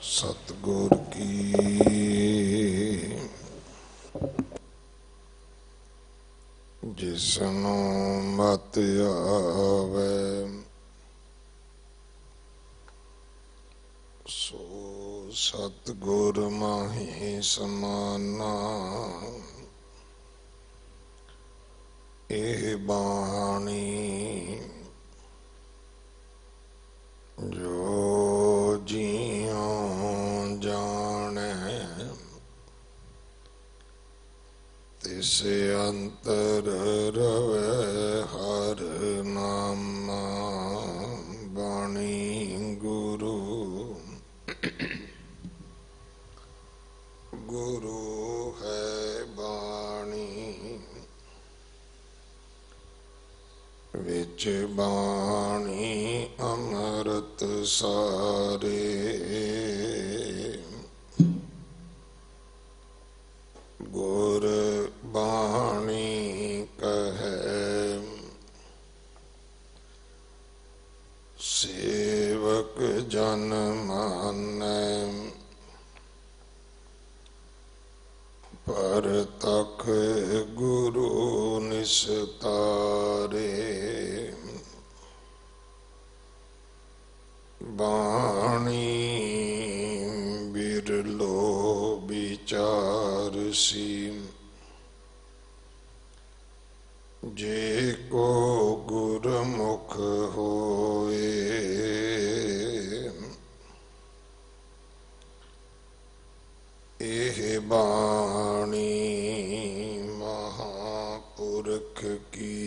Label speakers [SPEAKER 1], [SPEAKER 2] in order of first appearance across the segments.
[SPEAKER 1] सतगुर की जिसनु मत आवे सो सतगुर माही समाना। एह बाणी जो जियों जाने तिस अंतर रवे हर नामा। बाणी गुरु गुरु है बाणी विच बाणी अमृत सारे। गुर बाणी कहे सेवक जन मानै पर तक गुरु निस्तारे। बाणी बिरलो विचार सी जे को गुरमुख होए। एह बाणी महापुरख की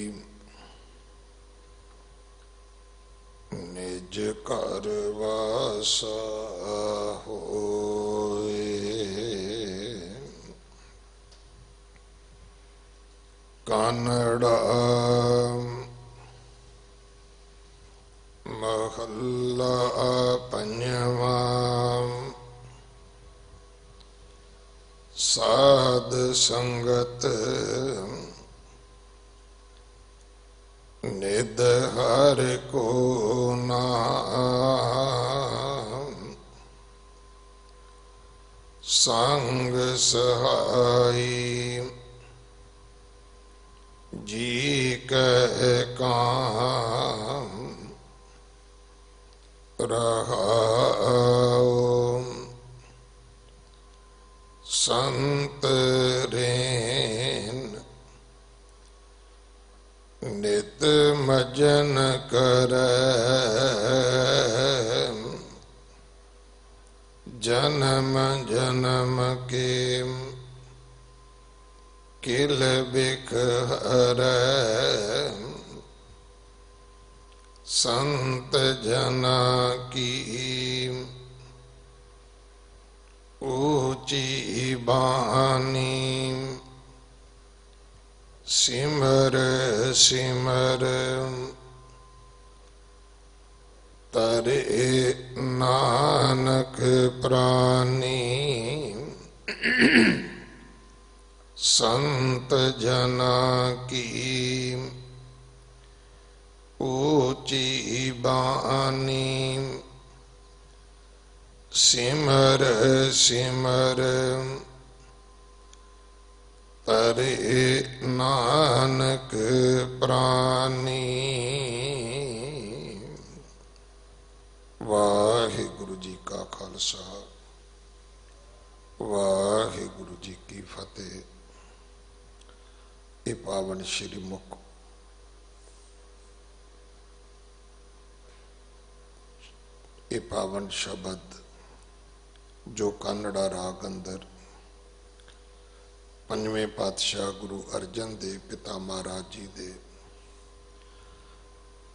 [SPEAKER 1] निज घर वासा होए। कानड़ा महला पंजवा। साध संगत निध हर को नाम। संग सहाई जी कह काम रहाओ। संत रेन नित मजन करे जन्म जन्म के किल बिख हरै। संत जना की ऊंची बानी सिमर सिमर तरे नानक प्राणी। संत जना की ऊंची बानी सिमर सिमर तरे नानक प्राणी। वाहिगुरु जी का खालसा वाहिगुरु जी की फतेह। ये पावन श्री मुख ये पावन शब्द जो कानड़ा राग अंदर पंजवें पातशाह गुरु अर्जन देव पिता महाराज जी दे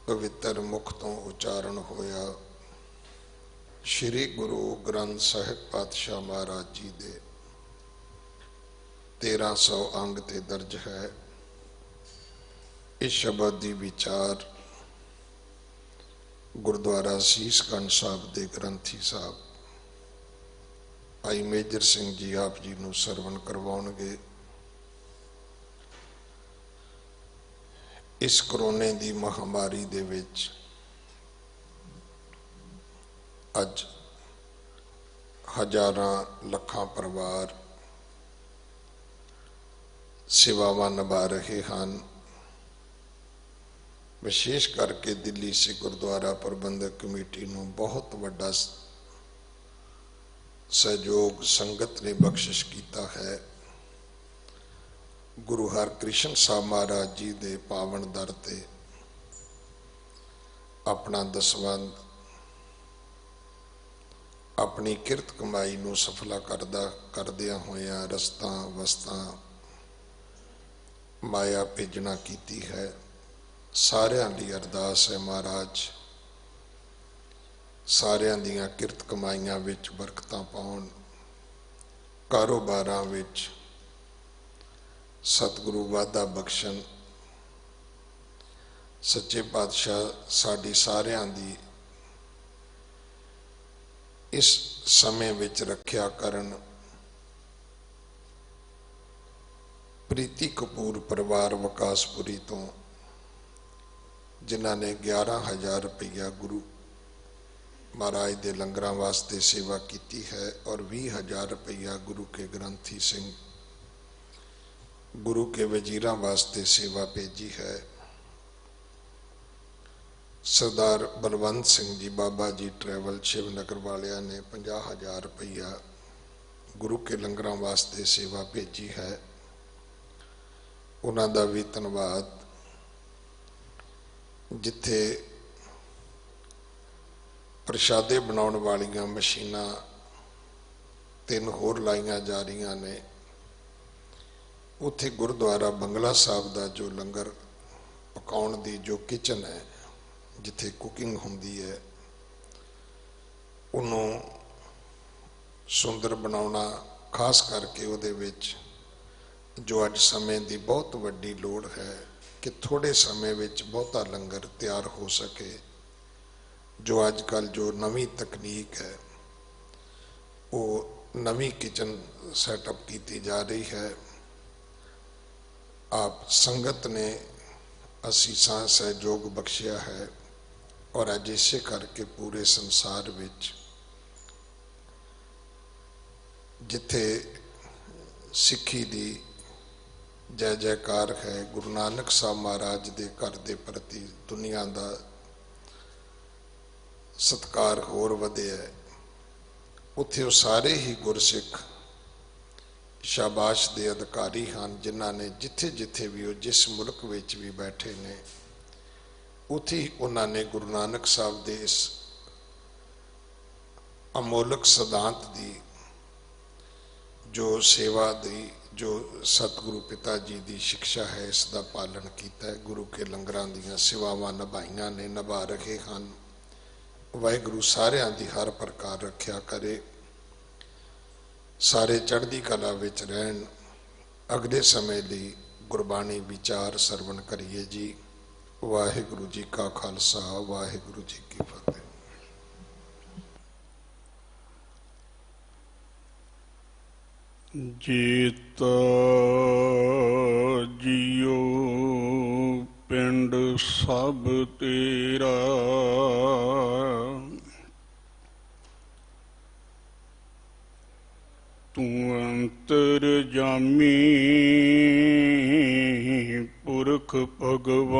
[SPEAKER 1] पवित्र मुख तो उच्चारण होया। श्री गुरु ग्रंथ साहिब पातशाह महाराज जी दे 1300 अंग ते दर्ज है। इस शब्द की विचार गुरुद्वारा शीशगंज साहब के ग्रंथी साहब भाई मेजर सिंह जी आप जी को सरवण करवाउणगे। इस कोरोने की महामारी दे विच ਅੱਜ ਹਜ਼ਾਰਾਂ ਲੱਖਾਂ ਪਰਿਵਾਰ ਸੇਵਾਵਾਂ ਨਿਭਾ ਰਹੇ ਹਨ। ਵਿਸ਼ੇਸ਼ ਕਰਕੇ ਦਿੱਲੀ ਸਿੱਖ ਗੁਰਦੁਆਰਾ ਪ੍ਰਬੰਧਕ ਕਮੇਟੀ ਨੂੰ ਬਹੁਤ ਵੱਡਾ ਸਹਿਯੋਗ ਸੰਗਤ ਨੇ ਬਖਸ਼ਿਸ਼ ਕੀਤਾ ਹੈ। ਗੁਰੂ ਹਰਕ੍ਰਿਸ਼ਨ ਸਾਹਿਬ ਮਹਾਰਾਜ ਜੀ ਦੇ ਪਾਵਨ ਦਰ ਤੇ ਆਪਣਾ ਦਸਵੰਧ ਆਪਣੀ ਕਿਰਤ ਕਮਾਈ ਨੂੰ ਸਫਲਾ ਕਰਦਿਆਂ ਹੋਇਆਂ ਰਸਤਾਂ ਵਸਤਾਂ ਮਾਇਆ ਭੇਜਣਾ ਕੀਤੀ ਹੈ। ਸਾਰਿਆਂ ਲਈ ਅਰਦਾਸ ਹੈ, ਮਹਾਰਾਜ ਸਾਰਿਆਂ ਦੀਆਂ ਕਿਰਤ ਕਮਾਈਆਂ ਵਿੱਚ ਬਰਕਤਾਂ ਪਾਉਣ, ਕਾਰੋਬਾਰਾਂ ਵਿੱਚ ਸਤਿਗੁਰੂ ਵਾਧਾ ਬਖਸ਼ਣ। ਸੱਚੇ ਪਾਤਸ਼ਾਹ ਸਾਡੀ ਸਾਰਿਆਂ ਦੀ ਇਸ ਸਮੇਂ ਵਿੱਚ ਰੱਖਿਆ ਕਰਨ। ਪ੍ਰੀਤੀ ਕਪੂਰ ਪਰਿਵਾਰ ਵਿਕਾਸਪੁਰੀ ਤੋਂ ਜਿਨ੍ਹਾਂ ਨੇ 11,000 ਰੁਪਈਆ ਗੁਰੂ ਮਹਾਰਾਜ ਦੇ ਲੰਗਰਾਂ ਵਾਸਤੇ ਸੇਵਾ ਕੀਤੀ ਹੈ ਔਰ 20,000 ਰੁਪਈਆ ਗੁਰੂ ਕੇ ਗ੍ਰੰਥੀ ਸਿੰਘ ਗੁਰੂ ਕੇ ਵਜ਼ੀਰਾਂ ਵਾਸਤੇ ਸੇਵਾ ਭੇਜੀ ਹੈ। ਸਰਦਾਰ ਬਲਵੰਤ ਸਿੰਘ ਜੀ ਬਾਬਾ ਜੀ ਟਰੈਵਲ ਸ਼ਿਵਨਗਰ ਵਾਲਿਆਂ ਨੇ 50,000 ਰੁਪਈਆ ਗੁਰੂ ਕੇ ਲੰਗਰਾਂ ਵਾਸਤੇ ਸੇਵਾ ਭੇਜੀ ਹੈ। ਉਹਨਾਂ ਦਾ ਵੀ ਧੰਨਵਾਦ। ਜਿੱਥੇ ਪ੍ਰਸ਼ਾਦੇ ਬਣਾਉਣ ਵਾਲੀਆਂ ਮਸ਼ੀਨਾਂ 3 ਹੋਰ ਲਾਈਆਂ ਜਾ ਰਹੀਆਂ ਨੇ, ਉੱਥੇ ਗੁਰਦੁਆਰਾ ਬੰਗਲਾ ਸਾਹਿਬ ਦਾ ਜੋ ਲੰਗਰ ਪਕਾਉਣ ਦੀ ਜੋ ਕਿਚਨ ਹੈ, ਜਿੱਥੇ ਕੁਕਿੰਗ ਹੁੰਦੀ ਹੈ, ਉਹਨੂੰ ਸੁੰਦਰ ਬਣਾਉਣਾ, ਖਾਸ ਕਰਕੇ ਉਹਦੇ ਵਿੱਚ ਜੋ ਅੱਜ ਸਮੇਂ ਦੀ ਬਹੁਤ ਵੱਡੀ ਲੋੜ ਹੈ ਕਿ ਥੋੜ੍ਹੇ ਸਮੇਂ ਵਿੱਚ ਬਹੁਤਾ ਲੰਗਰ ਤਿਆਰ ਹੋ ਸਕੇ। ਜੋ ਅੱਜ ਕੱਲ੍ਹ ਜੋ ਨਵੀਂ ਤਕਨੀਕ ਹੈ, ਉਹ ਨਵੀਂ ਕਿਚਨ ਸੈਟਅਪ ਕੀਤੀ ਜਾ ਰਹੀ ਹੈ। ਆਪ ਸੰਗਤ ਨੇ ਅਸੀਸਾਂ ਸਹਿਯੋਗ ਬਖਸ਼ਿਆ ਹੈ ਔਰ ਅੱਜ ਇਸੇ ਕਰਕੇ ਪੂਰੇ ਸੰਸਾਰ ਵਿੱਚ ਜਿੱਥੇ ਸਿੱਖੀ ਦੀ ਜੈ ਜੈਕਾਰ ਹੈ, ਗੁਰੂ ਨਾਨਕ ਸਾਹਿਬ ਮਹਾਰਾਜ ਦੇ ਘਰ ਦੇ ਪ੍ਰਤੀ ਦੁਨੀਆ ਦਾ ਸਤਿਕਾਰ ਹੋਰ ਵਧਿਆ, ਉੱਥੇ ਉਹ ਸਾਰੇ ਹੀ ਗੁਰਸਿੱਖ ਸ਼ਾਬਾਸ਼ ਦੇ ਅਧਿਕਾਰੀ ਹਨ, ਜਿਨ੍ਹਾਂ ਨੇ ਜਿੱਥੇ ਜਿੱਥੇ ਵੀ ਉਹ ਜਿਸ ਮੁਲਕ ਵਿੱਚ ਵੀ ਬੈਠੇ ਨੇ, ਉੱਥੇ ਉਹਨਾਂ ਨੇ ਗੁਰੂ ਨਾਨਕ ਸਾਹਿਬ ਦੇ ਇਸ ਅਮੋਲਕ ਸਿਧਾਂਤ ਦੀ ਜੋ ਸੇਵਾ ਦੀ ਜੋ ਸਤਿਗੁਰੂ ਪਿਤਾ ਜੀ ਦੀ ਸਿੱਖਿਆ ਹੈ, ਇਸ ਦਾ ਪਾਲਣ ਕੀਤਾ ਹੈ। ਗੁਰੂ ਕੇ ਲੰਗਰਾਂ ਦੀਆਂ ਸੇਵਾਵਾਂ ਨਿਭਾਈਆਂ ਨੇ, ਨਿਭਾ ਰਹੇ ਹਨ। ਵਾਹਿਗੁਰੂ ਸਾਰਿਆਂ ਦੀ ਹਰ ਪ੍ਰਕਾਰ ਰੱਖਿਆ ਕਰੇ, ਸਾਰੇ ਚੜ੍ਹਦੀ ਕਲਾ ਵਿੱਚ ਰਹਿਣ। ਅਗਲੇ ਸਮੇਂ ਲਈ ਗੁਰਬਾਣੀ ਵਿਚਾਰ ਸਰਵਣ ਕਰੀਏ ਜੀ। ਵਾਹਿਗੁਰੂ ਜੀ ਕਾ ਖਾਲਸਾ, ਵਾਹਿਗੁਰੂ ਜੀ ਕੀ ਫਤਿਹ।
[SPEAKER 2] ਜੀਤ ਜੀਓ ਪਿੰਡ ਸਭ ਤੇਰਾ, ਤੂੰ ਅੰਤਰਜਾਮੀ ਪੁਰਖ ਭਗਵਾਨ।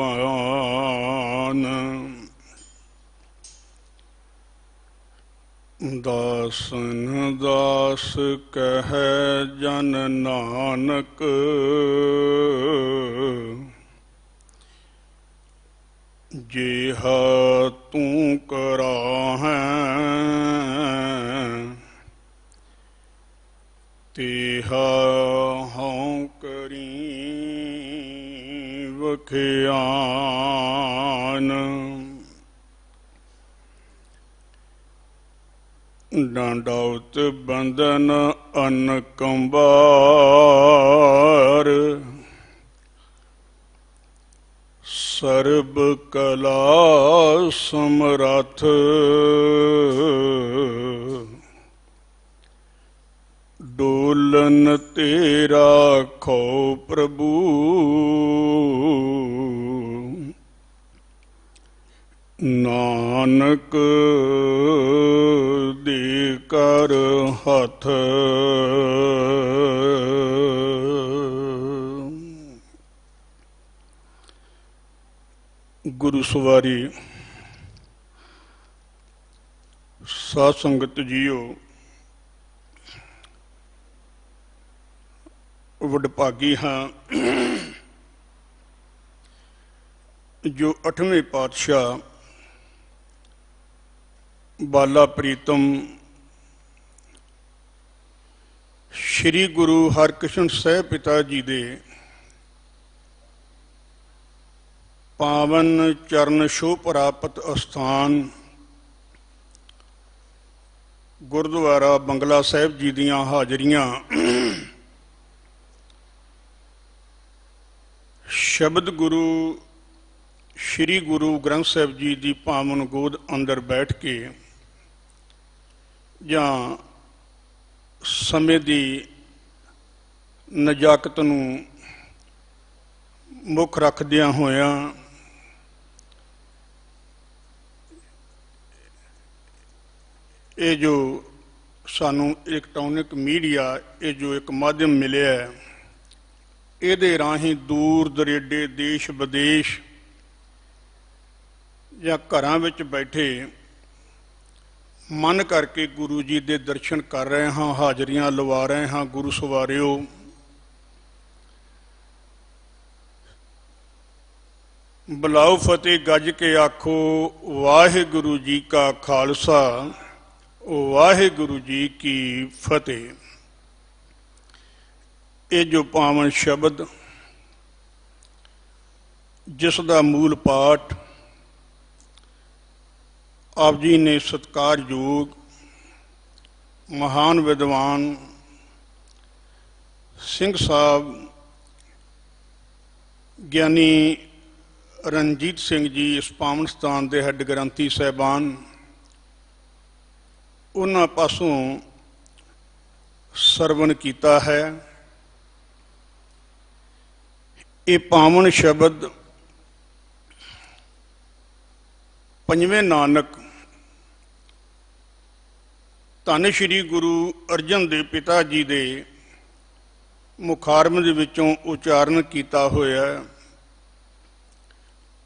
[SPEAKER 2] ਦਾਸਨ ਦਾਸ ਕਹਿ ਜਨ ਨਾਨਕ, ਜਿਹਾ ਤੂੰ ਕਰਾਹੈਂ ਤਿਹਾ ਹਉ ਕਰੀ ਵਖਿਆਨ। ਡਾਂਡੌਤ ਬੰਧਨ ਅਨ ਕੰਬਾਰ, ਸਰਬ ਕਲਾ ਸਮਰੱਥ। ਡੋਲਨ ਤੇਰਾ ਖੋ ਪ੍ਰਭੂ, ਨਾਨਕ ਕਰ ਹੱਥ। ਗੁਰੂ ਸਵਾਰੀ ਸਾਧ ਸੰਗਤ ਜੀਓ, ਵਡਭਾਗੀ ਹਾਂ ਜੋ 8ਵੇਂ ਪਾਤਸ਼ਾਹ ਬਾਲਾ ਪ੍ਰੀਤਮ ਸ੍ਰੀ ਗੁਰੂ ਹਰਿਕ੍ਰਿਸ਼ਨ ਸਾਹਿਬ ਪਿਤਾ ਜੀ ਦੇ ਪਾਵਨ ਚਰਨ ਛੋਹ ਪ੍ਰਾਪਤ ਅਸਥਾਨ ਗੁਰਦੁਆਰਾ ਬੰਗਲਾ ਸਾਹਿਬ ਜੀ ਦੀਆਂ ਹਾਜ਼ਰੀਆਂ ਸ਼ਬਦ ਗੁਰੂ ਸ੍ਰੀ ਗੁਰੂ ਗ੍ਰੰਥ ਸਾਹਿਬ ਜੀ ਦੀ ਪਾਵਨ ਗੋਦ ਅੰਦਰ ਬੈਠ ਕੇ ਜਾਂ ਸਮੇਂ ਦੀ ਨਜ਼ਾਕਤ ਨੂੰ ਮੁੱਖ ਰੱਖਦਿਆਂ ਹੋਇਆਂ ਇਹ ਜੋ ਸਾਨੂੰ ਇਲੈਕਟ੍ਰੋਨਿਕ ਮੀਡੀਆ, ਇਹ ਜੋ ਇੱਕ ਮਾਧਿਅਮ ਮਿਲਿਆ, ਇਹਦੇ ਰਾਹੀਂ ਦੂਰ ਦਰੇਡੇ ਦੇਸ਼ ਵਿਦੇਸ਼ ਜਾਂ ਘਰਾਂ ਵਿੱਚ ਬੈਠੇ ਮਨ ਕਰਕੇ ਗੁਰੂ ਜੀ ਦੇ ਦਰਸ਼ਨ ਕਰ ਰਹੇ ਹਾਂ, ਹਾਜ਼ਰੀਆਂ ਲਵਾ ਰਹੇ ਹਾਂ। ਗੁਰੂ ਸਵਾਰਿਓ, ਬੁਲਾਓ ਫਤਿਹ ਗੱਜ ਕੇ ਆਖੋ, ਵਾਹਿਗੁਰੂ ਜੀ ਕਾ ਖਾਲਸਾ ਵਾਹਿਗੁਰੂ ਜੀ ਕੀ ਫਤਿਹ। ਇਹ ਜੋ ਪਾਵਨ ਸ਼ਬਦ, ਜਿਸ ਦਾ ਮੂਲ ਪਾਠ ਆਪ ਜੀ ਨੇ ਸਤਿਕਾਰਯੋਗ ਮਹਾਨ ਵਿਦਵਾਨ ਸਿੰਘ ਸਾਹਿਬ ਗਿਆਨੀ ਰਣਜੀਤ ਸਿੰਘ ਜੀ, ਇਸ ਪਾਵਨ ਸਥਾਨ ਦੇ ਹੈੱਡ ਗ੍ਰੰਥੀ ਸਾਹਿਬਾਨ, ਉਹਨਾਂ ਪਾਸੋਂ ਸਰਵਣ ਕੀਤਾ ਹੈ। ਇਹ ਪਾਵਨ ਸ਼ਬਦ ਪੰਜਵੇਂ ਨਾਨਕ ਧੰਨ ਸ਼੍ਰੀ ਗੁਰੂ ਅਰਜਨ ਦੇਵ ਪਿਤਾ ਜੀ ਦੇ ਮੁਖਾਰਬੰਦ ਦੇ ਵਿੱਚੋਂ ਉਚਾਰਨ ਕੀਤਾ ਹੋਇਆ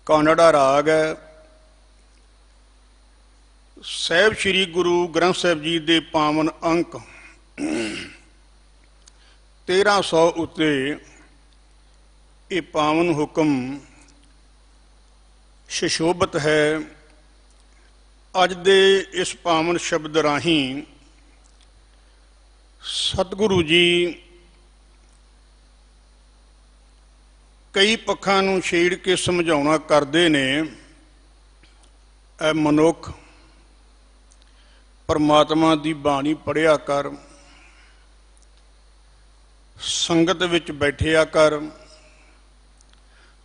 [SPEAKER 2] ਕਾਨੜਾ ਰਾਗ ਹੈ। ਸਾਹਿਬ ਸ਼੍ਰੀ ਗੁਰੂ ਗ੍ਰੰਥ ਸਾਹਿਬ ਜੀ ਦੇ ਪਾਵਨ ਅੰਕ 1300 ਉੱਤੇ ਇਹ ਪਾਵਨ ਹੁਕਮ ਸੁਸ਼ੋਭਿਤ ਹੈ। ਅੱਜ ਦੇ ਇਸ ਪਾਵਨ ਸ਼ਬਦ ਰਾਹੀਂ ਸਤਿਗੁਰੂ ਜੀ ਕਈ ਪੱਖਾਂ ਨੂੰ ਛੇੜ ਕੇ ਸਮਝਾਉਣਾ ਕਰਦੇ ਨੇ। ਐ ਮਨੁੱਖ, ਪਰਮਾਤਮਾ ਦੀ ਬਾਣੀ ਪੜ੍ਹਿਆ ਕਰ, ਸੰਗਤ ਵਿੱਚ ਬੈਠਿਆ ਕਰ।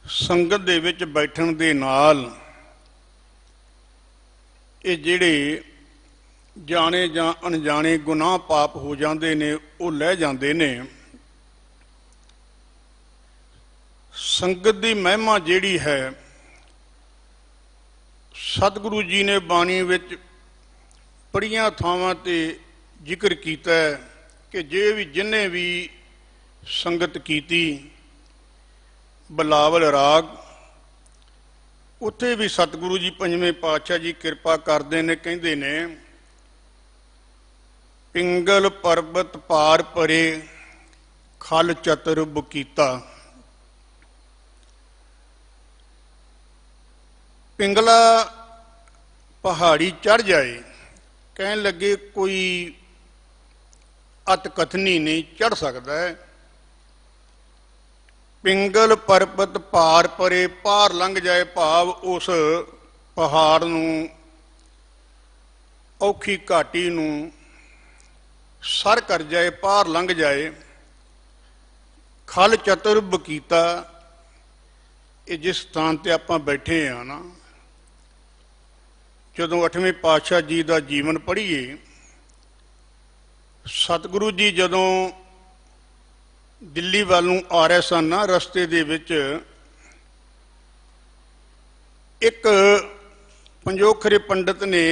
[SPEAKER 2] ਸੰਗਤ ਦੇ ਵਿੱਚ ਬੈਠਣ ਦੇ ਨਾਲ ਇਹ ਜਿਹੜੇ ਜਾਣੇ ਜਾਂ ਅਣਜਾਣੇ ਗੁਨਾਹ ਪਾਪ ਹੋ ਜਾਂਦੇ ਨੇ, ਉਹ ਲਹਿ ਜਾਂਦੇ ਨੇ। ਸੰਗਤ ਦੀ ਮਹਿਮਾ ਜਿਹੜੀ ਹੈ, ਸਤਿਗੁਰੂ ਜੀ ਨੇ ਬਾਣੀ ਵਿੱਚ ਬੜੀਆਂ ਥਾਵਾਂ ਤੇ ਜ਼ਿਕਰ ਕੀਤਾ ਹੈ ਕਿ ਜਿੰਨੇ ਵੀ ਸੰਗਤ ਕੀਤੀ ਬਿਲਾਵਲ ਰਾਗ, ਉੱਥੇ ਵੀ ਸਤਿਗੁਰੂ ਜੀ ਪੰਜਵੇਂ ਪਾਤਸ਼ਾਹ ਜੀ ਕਿਰਪਾ ਕਰਦੇ ਨੇ। ਕਹਿੰਦੇ ਨੇ, ਪਿੰਗਲ ਪਰਬਤ ਪਾਰ ਪਰੇ ਖਲ ਚਤਰ ਬਕੀਤਾ। ਪਿੰਗਲਾ ਪਹਾੜੀ ਚੜ੍ਹ ਜਾਏ, ਕਹਿਣ ਲੱਗੇ ਕੋਈ ਅਤ ਕਥਨੀ ਨਹੀਂ, ਚੜ੍ਹ ਸਕਦਾ ਹੈ। ਪਿੰਗਲ ਪਰਬਤ ਪਾਰ ਪਰੇ, ਪਾਰ ਲੰਘ ਜਾਏ, ਭਾਵ ਉਸ ਪਹਾੜ ਨੂੰ, ਔਖੀ ਘਾਟੀ ਨੂੰ ਸਰ ਕਰ ਜਾਏ, ਪਾਰ ਲੰਘ ਜਾਏ। ਖਲ ਚਤੁਰ ਬਕੀਤਾ, ਇਹ ਜਿਸ ਸਥਾਨ ਤੇ ਆਪਾਂ ਬੈਠੇ ਆ ਨਾ, ਜਦੋਂ 8ਵੇਂ ਪਾਤਸ਼ਾਹ ਜੀ ਦਾ ਜੀਵਨ ਪੜ੍ਹੀਏ, ਸਤਿਗੁਰੂ ਜੀ ਜਦੋਂ ਦਿੱਲੀ ਵੱਲ ਨੂੰ ਆ ਰਹੇ ਸਨ ਨਾ, ਰਸਤੇ ਦੇ ਵਿੱਚ ਇੱਕ ਪੰਜੋਖਰੇ ਪੰਡਤ ਨੇ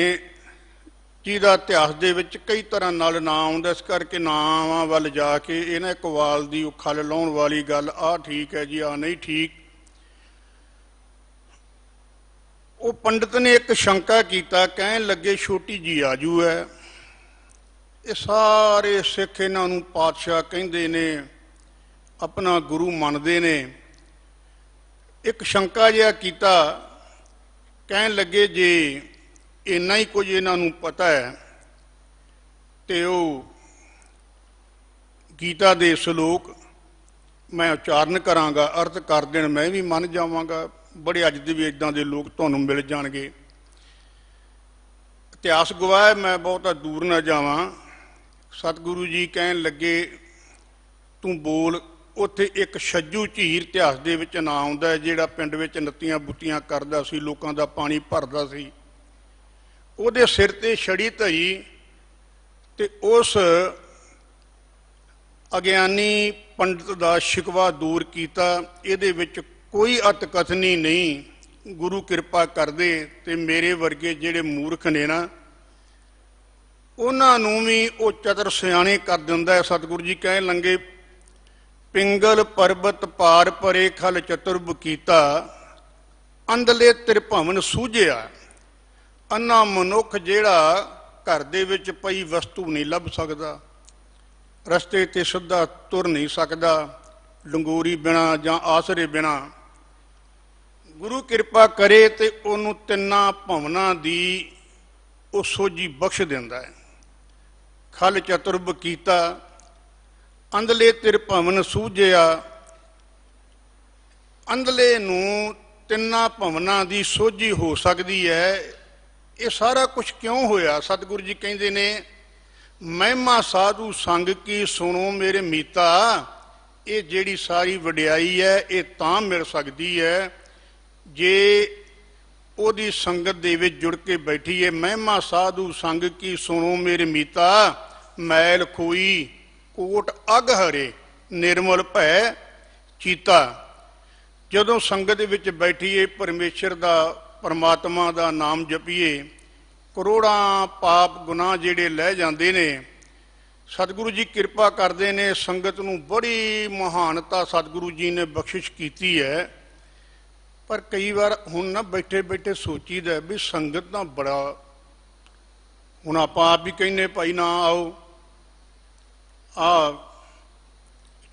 [SPEAKER 2] ਜਿਹਦਾ ਇਤਿਹਾਸ ਦੇ ਵਿੱਚ ਕਈ ਤਰ੍ਹਾਂ ਨਾਲ ਨਾਂ ਆਉਂਦਾ। ਇਸ ਕਰਕੇ ਨਾਵਾਂ ਵੱਲ ਜਾ ਕੇ ਇਹਨਾਂ ਇਕਬਾਲ ਦੀ ਉਹ ਖੱਲ ਲਾਉਣ ਵਾਲੀ ਗੱਲ, ਆਹ ਠੀਕ ਹੈ ਜੀ, ਆਹ ਨਹੀਂ ਠੀਕ। ਉਹ ਪੰਡਤ ਨੇ ਇੱਕ ਸ਼ੰਕਾ ਕੀਤਾ, ਕਹਿਣ ਲੱਗੇ ਛੋਟੀ ਜੀ ਆਜੂ ਹੈ। ਇਹ ਸਾਰੇ ਸਿੱਖ ਇਹਨਾਂ ਨੂੰ ਪਾਤਸ਼ਾਹ ਕਹਿੰਦੇ ਨੇ, ਆਪਣਾ ਗੁਰੂ ਮੰਨਦੇ ਨੇ। ਇੱਕ ਸ਼ੰਕਾ ਜਿਹਾ ਕੀਤਾ, ਕਹਿਣ ਲੱਗੇ ਜੇ ਇੰਨਾ ਹੀ ਕੁਝ ਇਹਨਾਂ ਨੂੰ ਪਤਾ ਹੈ ਤੇ ਉਹ ਗੀਤਾ ਦੇ ਸ਼ਲੋਕ ਮੈਂ ਉਚਾਰਨ ਕਰਾਂਗਾ, ਅਰਥ ਕਰ ਦੇਣ, ਮੈਂ ਵੀ ਮੰਨ ਜਾਵਾਂਗਾ। ਬੜੇ ਅੱਜ ਦੇ ਵੀ ਇੱਦਾਂ ਦੇ ਲੋਕ ਤੁਹਾਨੂੰ ਮਿਲ ਜਾਣਗੇ। ਇਤਿਹਾਸ ਗਵਾਹ, ਮੈਂ ਬਹੁਤਾ ਦੂਰ ਨਾ ਜਾਵਾਂ। ਸਤਿਗੁਰੂ ਜੀ ਕਹਿਣ ਲੱਗੇ ਤੂੰ ਬੋਲ। ਉੱਥੇ ਇੱਕ ਛੱਜੂ ਝੀਰ ਇਤਿਹਾਸ ਦੇ ਵਿੱਚ ਨਾਂ ਆਉਂਦਾ, ਜਿਹੜਾ ਪਿੰਡ ਵਿੱਚ ਨੱਤੀਆਂ ਬੁੱਤੀਆਂ ਕਰਦਾ ਸੀ, ਲੋਕਾਂ ਦਾ ਪਾਣੀ ਭਰਦਾ ਸੀ। ਉਹਦੇ ਸਿਰ ਤੇ ਛੜੀ ਧਰੀ ਤੇ ਉਸ ਅਗਿਆਨੀ ਪੰਡਤ ਦਾ ਸ਼ਿਕਵਾ ਦੂਰ ਕੀਤਾ। ਇਹਦੇ ਵਿੱਚ ਕੋਈ ਅਤਕਥਨੀ ਨਹੀਂ, ਗੁਰੂ ਕਿਰਪਾ ਕਰਦੇ ਤੇ ਮੇਰੇ ਵਰਗੇ ਜਿਹੜੇ ਮੂਰਖ ਨੇ ਨਾ, ਉਹਨਾਂ ਨੂੰ ਵੀ ਉਹ ਚਤਰ ਸਿਆਣੇ ਕਰ ਦਿੰਦਾ ਹੈ। ਸਤਿਗੁਰੂ ਜੀ ਕਹਿਣ ਲੱਗੇ ਪਿੰਗਲ ਪਰਬਤ ਪਾਰ ਪਰੇ ਖਲ ਚਤੁਰਬ ਕੀਤਾ, ਅੰਧਲੇ ਤ੍ਰਿਭਵਨ ਸੂਝਿਆ। ਅੰਨਾ ਮਨੁੱਖ ਜਿਹੜਾ ਘਰ ਦੇ ਵਿੱਚ ਪਈ ਵਸਤੂ ਨਹੀਂ ਲੱਭ ਸਕਦਾ, ਰਸਤੇ ਤੇ ਸਿੱਧਾ ਤੁਰ ਨਹੀਂ ਸਕਦਾ, ਲੰਗੋਰੀ ਬਿਨਾਂ ਜਾਂ ਆਸਰੇ ਬਿਨਾਂ, ਗੁਰੂ ਕਿਰਪਾ ਕਰੇ ਤੇ ਉਹਨੂੰ ਤਿੰਨਾਂ ਭਵਨਾਂ ਦੀ ਉਹ ਸੋਝੀ ਬਖਸ਼ ਦਿੰਦਾ ਹੈ। ਖਲ ਚਤੁਰਬ ਕੀਤਾ, ਅੰਧਲੇ ਤ੍ਰਿਭਵਨ ਸੂਝਿਆ। ਅੰਧਲੇ ਨੂੰ ਤਿੰਨਾਂ ਭਵਨਾਂ ਦੀ ਸੋਝੀ ਹੋ ਸਕਦੀ ਹੈ। ਇਹ ਸਾਰਾ ਕੁਝ ਕਿਉਂ ਹੋਇਆ? ਸਤਿਗੁਰੂ ਜੀ ਕਹਿੰਦੇ ਨੇ ਮਹਿਮਾ ਸਾਧੂ ਸੰਗ ਕੀ ਸੁਣੋ ਮੇਰੇ ਮੀਤਾ। ਇਹ ਜਿਹੜੀ ਸਾਰੀ ਵਡਿਆਈ ਹੈ ਇਹ ਤਾਂ ਮਿਲ ਸਕਦੀ ਹੈ ਜੇ ਉਹਦੀ ਸੰਗਤ ਦੇ ਵਿੱਚ ਜੁੜ ਕੇ ਬੈਠੀਏ। ਮਹਿਮਾ ਸਾਧੂ ਸੰਗ ਕੀ ਸੁਣੋ ਮੇਰੇ ਮੀਤਾ, ਮੈਲ ਖੋਈ ਕੋਟ ਅਗ ਹਰੇ ਨਿਰਮਲ ਭੈ ਚੀਤਾ। ਜਦੋਂ ਸੰਗਤ ਦੇ ਵਿੱਚ ਬੈਠੀਏ, ਪਰਮੇਸ਼ਰ ਦਾ, ਪਰਮਾਤਮਾ ਦਾ ਨਾਮ ਜਪੀਏ, ਕਰੋੜਾਂ ਪਾਪ ਗੁਨਾਹ ਜਿਹੜੇ ਲਹਿ ਜਾਂਦੇ ਨੇ। ਸਤਿਗੁਰੂ ਜੀ ਕਿਰਪਾ ਕਰਦੇ ਨੇ, ਸੰਗਤ ਨੂੰ ਬੜੀ ਮਹਾਨਤਾ ਸਤਿਗੁਰੂ ਜੀ ਨੇ ਬਖਸ਼ਿਸ਼ ਕੀਤੀ ਹੈ। ਪਰ ਕਈ ਵਾਰ ਹੁਣ ਨਾ ਬੈਠੇ ਬੈਠੇ ਸੋਚੀਦਾ ਵੀ ਸੰਗਤ ਤਾਂ ਬੜਾ, ਹੁਣ ਆਪਾਂ ਆਪ ਵੀ ਕਹਿੰਦੇ ਭਾਈ ਨਾ ਆਓ।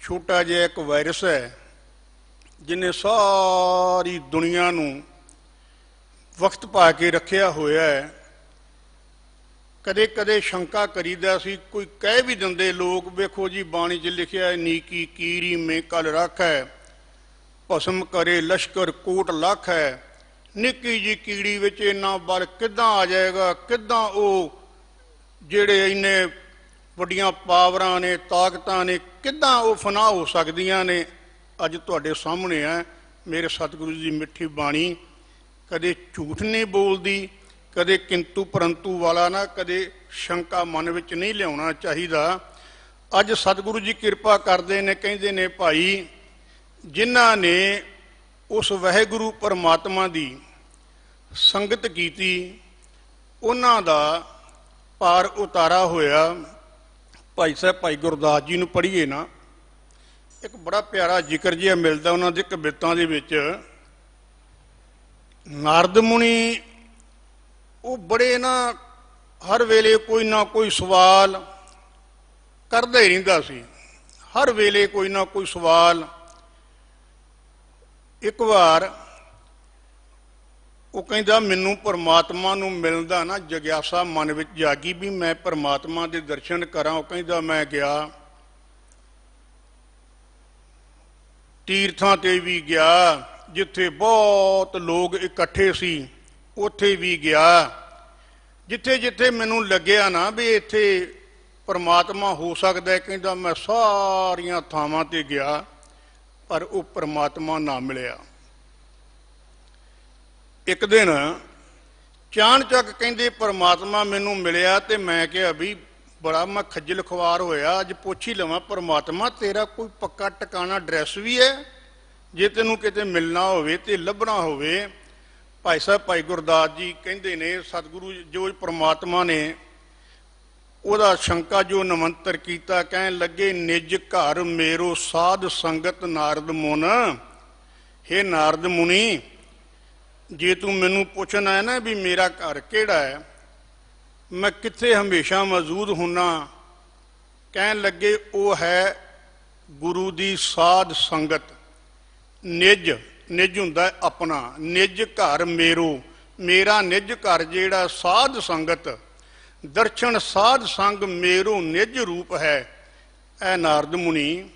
[SPEAKER 2] ਛੋਟਾ ਜਿਹਾ ਇੱਕ ਵਾਇਰਸ ਹੈ ਜਿਹਨੇ ਸਾਰੀ ਦੁਨੀਆ ਨੂੰ ਵਕਤ ਪਾ ਕੇ ਰੱਖਿਆ ਹੋਇਆ ਹੈ। ਕਦੇ ਕਦੇ ਸ਼ੰਕਾ ਕਰੀਦਾ ਸੀ, ਕੋਈ ਕਹਿ ਵੀ ਦਿੰਦੇ ਲੋਕ, ਵੇਖੋ ਜੀ ਬਾਣੀ 'ਚ ਲਿਖਿਆ ਹੈ ਨੀਕੀ ਕੀਰੀ ਮੇ ਕਲ ਰੱਖ ਹੈ, ਭਸਮ ਕਰੇ ਲਸ਼ਕਰ ਕੋਟ ਲੱਖ ਹੈ। ਨਿੱਕੀ ਜੀ ਕੀੜੀ ਵਿੱਚ ਇੰਨਾ ਬਲ ਕਿੱਦਾਂ ਆ ਜਾਏਗਾ? ਕਿੱਦਾਂ ਉਹ ਜਿਹੜੇ ਇੰਨੇ ਵੱਡੀਆਂ ਪਾਵਰਾਂ ਨੇ, ਤਾਕਤਾਂ ਨੇ, ਕਿੱਦਾਂ ਉਹ ਫਨਾਹ ਹੋ ਸਕਦੀਆਂ ਨੇ? ਅੱਜ ਤੁਹਾਡੇ ਸਾਹਮਣੇ ਹੈ ਮੇਰੇ ਸਤਿਗੁਰੂ ਜੀ ਦੀ ਮਿੱਠੀ ਬਾਣੀ। ਕਦੇ ਝੂਠ ਨਹੀਂ ਬੋਲਦੀ, ਕਦੇ ਕਿੰਤੂ ਪਰੰਤੂ ਵਾਲਾ ਨਾ, ਕਦੇ ਸ਼ੰਕਾ ਮਨ ਵਿੱਚ ਨਹੀਂ ਲਿਆਉਣਾ ਚਾਹੀਦਾ। ਅੱਜ ਸਤਿਗੁਰੂ ਜੀ ਕਿਰਪਾ ਕਰਦੇ ਨੇ, ਕਹਿੰਦੇ ਨੇ ਭਾਈ ਜਿਨ੍ਹਾਂ ਨੇ ਉਸ ਵਾਹਿਗੁਰੂ ਪਰਮਾਤਮਾ ਦੀ ਸੰਗਤ ਕੀਤੀ, ਉਹਨਾਂ ਦਾ ਪਾਰ ਉਤਾਰਾ ਹੋਇਆ। ਭਾਈ ਸਾਹਿਬ ਭਾਈ ਗੁਰਦਾਸ ਜੀ ਨੂੰ ਪੜ੍ਹੀਏ ਨਾ, ਇੱਕ ਬੜਾ ਪਿਆਰਾ ਜ਼ਿਕਰ ਜਿਹਾ ਮਿਲਦਾ ਉਹਨਾਂ ਦੇ ਕਵਿਤਾਂ ਦੇ ਵਿੱਚ। ਨਾਰਦ ਮੁਨੀ ਉਹ ਬੜੇ ਨਾ ਹਰ ਵੇਲੇ ਕੋਈ ਨਾ ਕੋਈ ਸਵਾਲ ਕਰਦਾ ਹੀ ਰਹਿੰਦਾ ਸੀ, ਹਰ ਵੇਲੇ ਕੋਈ ਨਾ ਕੋਈ ਸਵਾਲ। ਇੱਕ ਵਾਰ ਉਹ ਕਹਿੰਦਾ ਮੈਨੂੰ ਪਰਮਾਤਮਾ ਨੂੰ ਮਿਲਣ ਦਾ ਨਾ ਜਗਿਆਸਾ ਮਨ ਵਿੱਚ ਜਾਗੀ ਵੀ ਮੈਂ ਪਰਮਾਤਮਾ ਦੇ ਦਰਸ਼ਨ ਕਰਾਂ। ਉਹ ਕਹਿੰਦਾ ਮੈਂ ਗਿਆ, ਤੀਰਥਾਂ ਤੇ ਵੀ ਗਿਆ, ਜਿੱਥੇ ਬਹੁਤ ਲੋਕ ਇਕੱਠੇ ਸੀ ਉੱਥੇ ਵੀ ਗਿਆ। ਜਿੱਥੇ ਜਿੱਥੇ ਮੈਨੂੰ ਲੱਗਿਆ ਨਾ ਵੀ ਇੱਥੇ ਪਰਮਾਤਮਾ ਹੋ ਸਕਦਾ, ਕਹਿੰਦਾ ਮੈਂ ਸਾਰੀਆਂ ਥਾਵਾਂ ਤੇ ਗਿਆ, ਪਰ ਉਹ ਪਰਮਾਤਮਾ ਨਾ ਮਿਲਿਆ। ਇੱਕ ਦਿਨ ਚਾਣਚੱਕ ਕਹਿੰਦੇ ਪਰਮਾਤਮਾ ਮੈਨੂੰ ਮਿਲਿਆ ਤੇ ਮੈਂ ਕਿਹਾ ਵੀ ਬੜਾ ਮੈਂ ਖੱਜਲ ਖਵਾਰ ਹੋਇਆ, ਅੱਜ ਪੁੱਛ ਹੀ ਲਵਾਂ ਪਰਮਾਤਮਾ ਤੇਰਾ ਕੋਈ ਪੱਕਾ ਟਿਕਾਣਾ ਐਡਰੈਸ ਵੀ ਹੈ, ਜੇ ਤੈਨੂੰ ਕਿਤੇ ਮਿਲਣਾ ਹੋਵੇ ਤੇ ਲੱਭਣਾ ਹੋਵੇ। ਭਾਈ ਸਾਹਿਬ ਭਾਈ ਗੁਰਦਾਸ ਜੀ ਕਹਿੰਦੇ ਨੇ ਸਤਿਗੁਰੂ ਜੋ ਪਰਮਾਤਮਾ ਨੇ ਉਹਦਾ ਸ਼ੰਕਾ ਜੋ ਨਿਮੰਤਰ ਕੀਤਾ, ਕਹਿਣ ਲੱਗੇ ਨਿਜ ਘਰ ਮੇਰੋ ਸਾਧ ਸੰਗਤ ਨਾਰਦ ਮੁਨ। ਹੇ ਨਾਰਦ ਮੁਨੀ, ਜੇ ਤੂੰ ਮੈਨੂੰ ਪੁੱਛਣਾ ਹੈ ਨਾ ਵੀ ਮੇਰਾ ਘਰ ਕਿਹੜਾ ਹੈ, ਮੈਂ ਕਿੱਥੇ ਹਮੇਸ਼ਾ ਮੌਜੂਦ ਹੁੰਨਾ, ਕਹਿਣ ਲੱਗੇ ਉਹ ਹੈ ਗੁਰੂ ਦੀ ਸਾਧ ਸੰਗਤ। ਨਿਜ, ਨਿਜ ਹੁੰਦਾ ਆਪਣਾ, ਨਿਜ ਘਰ ਮੇਰੋ, ਮੇਰਾ ਨਿਜ ਘਰ ਜਿਹੜਾ ਸਾਧ ਸੰਗਤ, ਦਰਸ਼ਨ ਸਾਧ ਸੰਗ ਮੇਰੋ ਨਿਜ ਰੂਪ ਹੈ। ਐ ਨਾਰਦ ਮੁਨੀ,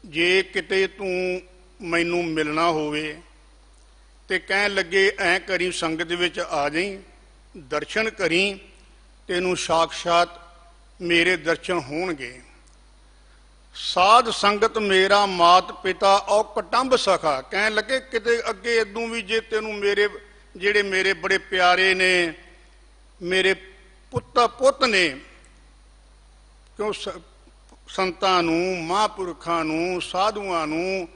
[SPEAKER 2] ਜੇ ਕਿਤੇ ਤੂੰ ਮੈਨੂੰ ਮਿਲਣਾ ਹੋਵੇ ਤੇ ਕਹਿਣ ਲੱਗੇ ਐਂ ਕਰੀ ਸੰਗਤ ਵਿੱਚ ਆ ਜਾਈਂ, ਦਰਸ਼ਨ ਕਰੀ, ਤੈਨੂੰ ਸਾਖਸ਼ਾਤ ਮੇਰੇ ਦਰਸ਼ਨ ਹੋਣਗੇ। ਸਾਧ ਸੰਗਤ ਮੇਰਾ ਮਾਤ ਪਿਤਾ ਔ ਕਟੰਬ ਸਖਾ, ਕਹਿਣ ਲੱਗੇ ਕਿਤੇ ਅੱਗੇ ਇਦੋਂ ਵੀ ਜੇ ਤੈਨੂੰ ਮੇਰੇ ਜਿਹੜੇ ਮੇਰੇ ਬੜੇ ਪਿਆਰੇ ਨੇ, ਮੇਰੇ ਪੁੱਤ ਨੇ, ਕਿਉਂ ਸੰਤਾਂ ਨੂੰ, ਮਹਾਂਪੁਰਖਾਂ ਨੂੰ, ਸਾਧੂਆਂ ਨੂੰ,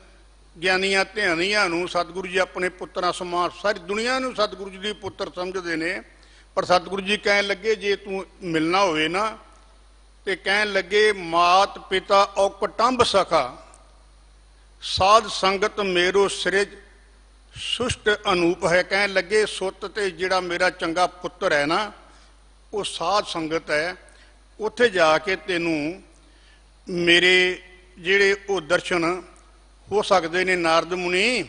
[SPEAKER 2] ਗਿਆਨੀਆਂ ਧਿਆਨੀਆਂ ਨੂੰ ਸਤਿਗੁਰੂ ਜੀ ਆਪਣੇ ਪੁੱਤਰਾਂ ਸਮਾਨ ਸਾਰੀ ਦੁਨੀਆ ਨੂੰ ਸਤਿਗੁਰੂ ਜੀ ਦੇ ਪੁੱਤਰ ਸਮਝਦੇ ਨੇ। ਪਰ ਸਤਿਗੁਰੂ ਜੀ ਕਹਿਣ ਲੱਗੇ ਜੇ ਤੂੰ ਮਿਲਣਾ ਹੋਵੇ ਨਾ, ਤੇ ਕਹਿਣ ਲੱਗੇ ਮਾਤ ਪਿਤਾ ਔ ਕਟੰਬ ਸਖਾ, ਸਾਧ ਸੰਗਤ ਮੇਰੋ ਸਿਰਜ ਸੁਸ਼ਟ ਅਨੂਪ ਹੈ। ਕਹਿਣ ਲੱਗੇ ਸੁੱਤ ਤੇ ਜਿਹੜਾ ਮੇਰਾ ਚੰਗਾ ਪੁੱਤਰ ਹੈ ਨਾ, ਉਹ ਸਾਧ ਸੰਗਤ ਹੈ। ਉੱਥੇ ਜਾ ਕੇ ਤੈਨੂੰ ਮੇਰੇ ਜਿਹੜੇ ਉਹ ਦਰਸ਼ਨ ਹੋ ਸਕਦੇ ਨੇ। ਨਾਰਦ ਮੁਨੀ,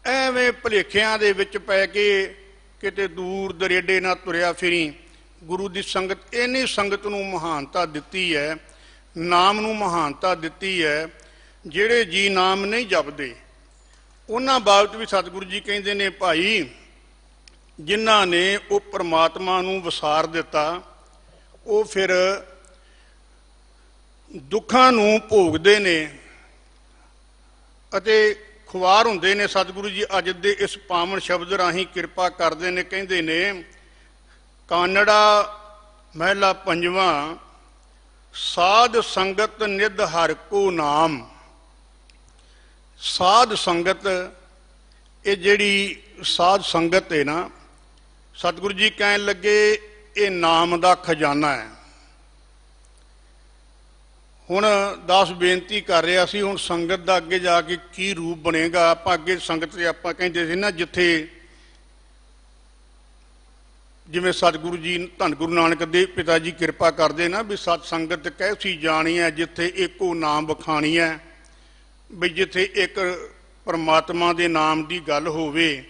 [SPEAKER 2] ਐਵੇਂ ਭੁਲੇਖਿਆਂ ਦੇ ਵਿੱਚ ਪੈ ਕੇ ਕਿਤੇ ਦੂਰ ਦਰੇਡੇ ਨਾ ਤੁਰਿਆ ਫਿਰੀ। ਗੁਰੂ ਦੀ ਸੰਗਤ, ਇੰਨੀ ਸੰਗਤ ਨੂੰ ਮਹਾਨਤਾ ਦਿੱਤੀ ਹੈ, ਨਾਮ ਨੂੰ ਮਹਾਨਤਾ ਦਿੱਤੀ ਹੈ। ਜਿਹੜੇ ਜੀ ਨਾਮ ਨਹੀਂ ਜਪਦੇ ਉਹਨਾਂ ਬਾਬਤ ਵੀ ਸਤਿਗੁਰੂ ਜੀ ਕਹਿੰਦੇ ਨੇ, ਭਾਈ ਜਿਨ੍ਹਾਂ ਨੇ ਉਹ ਪਰਮਾਤਮਾ ਨੂੰ ਵਿਸਾਰ ਦਿੱਤਾ, ਉਹ ਫਿਰ ਦੁੱਖਾਂ ਨੂੰ ਭੋਗਦੇ ਨੇ ਅਤੇ ਖੁਆਰ ਹੁੰਦੇ ਨੇ। ਸਤਿਗੁਰੂ ਜੀ ਅੱਜ ਦੇ ਇਸ ਪਾਵਨ ਸ਼ਬਦ ਰਾਹੀਂ ਕਿਰਪਾ ਕਰਦੇ ਨੇ, ਕਹਿੰਦੇ ਨੇ ਕਾਨੜਾ ਮਹਿਲਾ ਪੰਜਵਾਂ, ਸਾਧ ਸੰਗਤ ਨਿਧ ਹਰਿ ਕੋ ਨਾਮ। ਸਾਧ ਸੰਗਤ, ਇਹ ਜਿਹੜੀ ਸਾਧ ਸੰਗਤ ਹੈ ਨਾ, ਸਤਿਗੁਰੂ ਜੀ ਕਹਿਣ ਲੱਗੇ ਇਹ ਨਾਮ ਦਾ ਖਜ਼ਾਨਾ ਹੈ। ਹੁਣ ਦਾਸ ਬੇਨਤੀ ਕਰ ਰਿਹਾ ਸੀ, ਹੁਣ ਸੰਗਤ ਦਾ ਅੱਗੇ ਜਾ ਕੇ ਕੀ ਰੂਪ ਬਣੇਗਾ। ਆਪਾਂ ਅੱਗੇ ਸੰਗਤ ਤੇ ਆਪਾਂ ਕਹਿੰਦੇ ਸੀ ਨਾ, ਜਿੱਥੇ ਜਿਵੇਂ ਸਤਿਗੁਰੂ ਜੀ ਧੰਨ ਗੁਰੂ ਨਾਨਕ ਦੇਵ ਪਿਤਾ ਜੀ ਕਿਰਪਾ ਕਰਦੇ ਨਾ ਵੀ ਸਤ ਸੰਗਤ ਕੈਸੀ ਜਾਣੀ ਹੈ, ਜਿੱਥੇ ਇੱਕੋ ਨਾਮ ਬਖਾਣੀ ਹੈ, ਵੀ ਜਿੱਥੇ ਇੱਕ ਪਰਮਾਤਮਾ ਦੇ ਨਾਮ ਦੀ ਗੱਲ ਹੋਵੇ,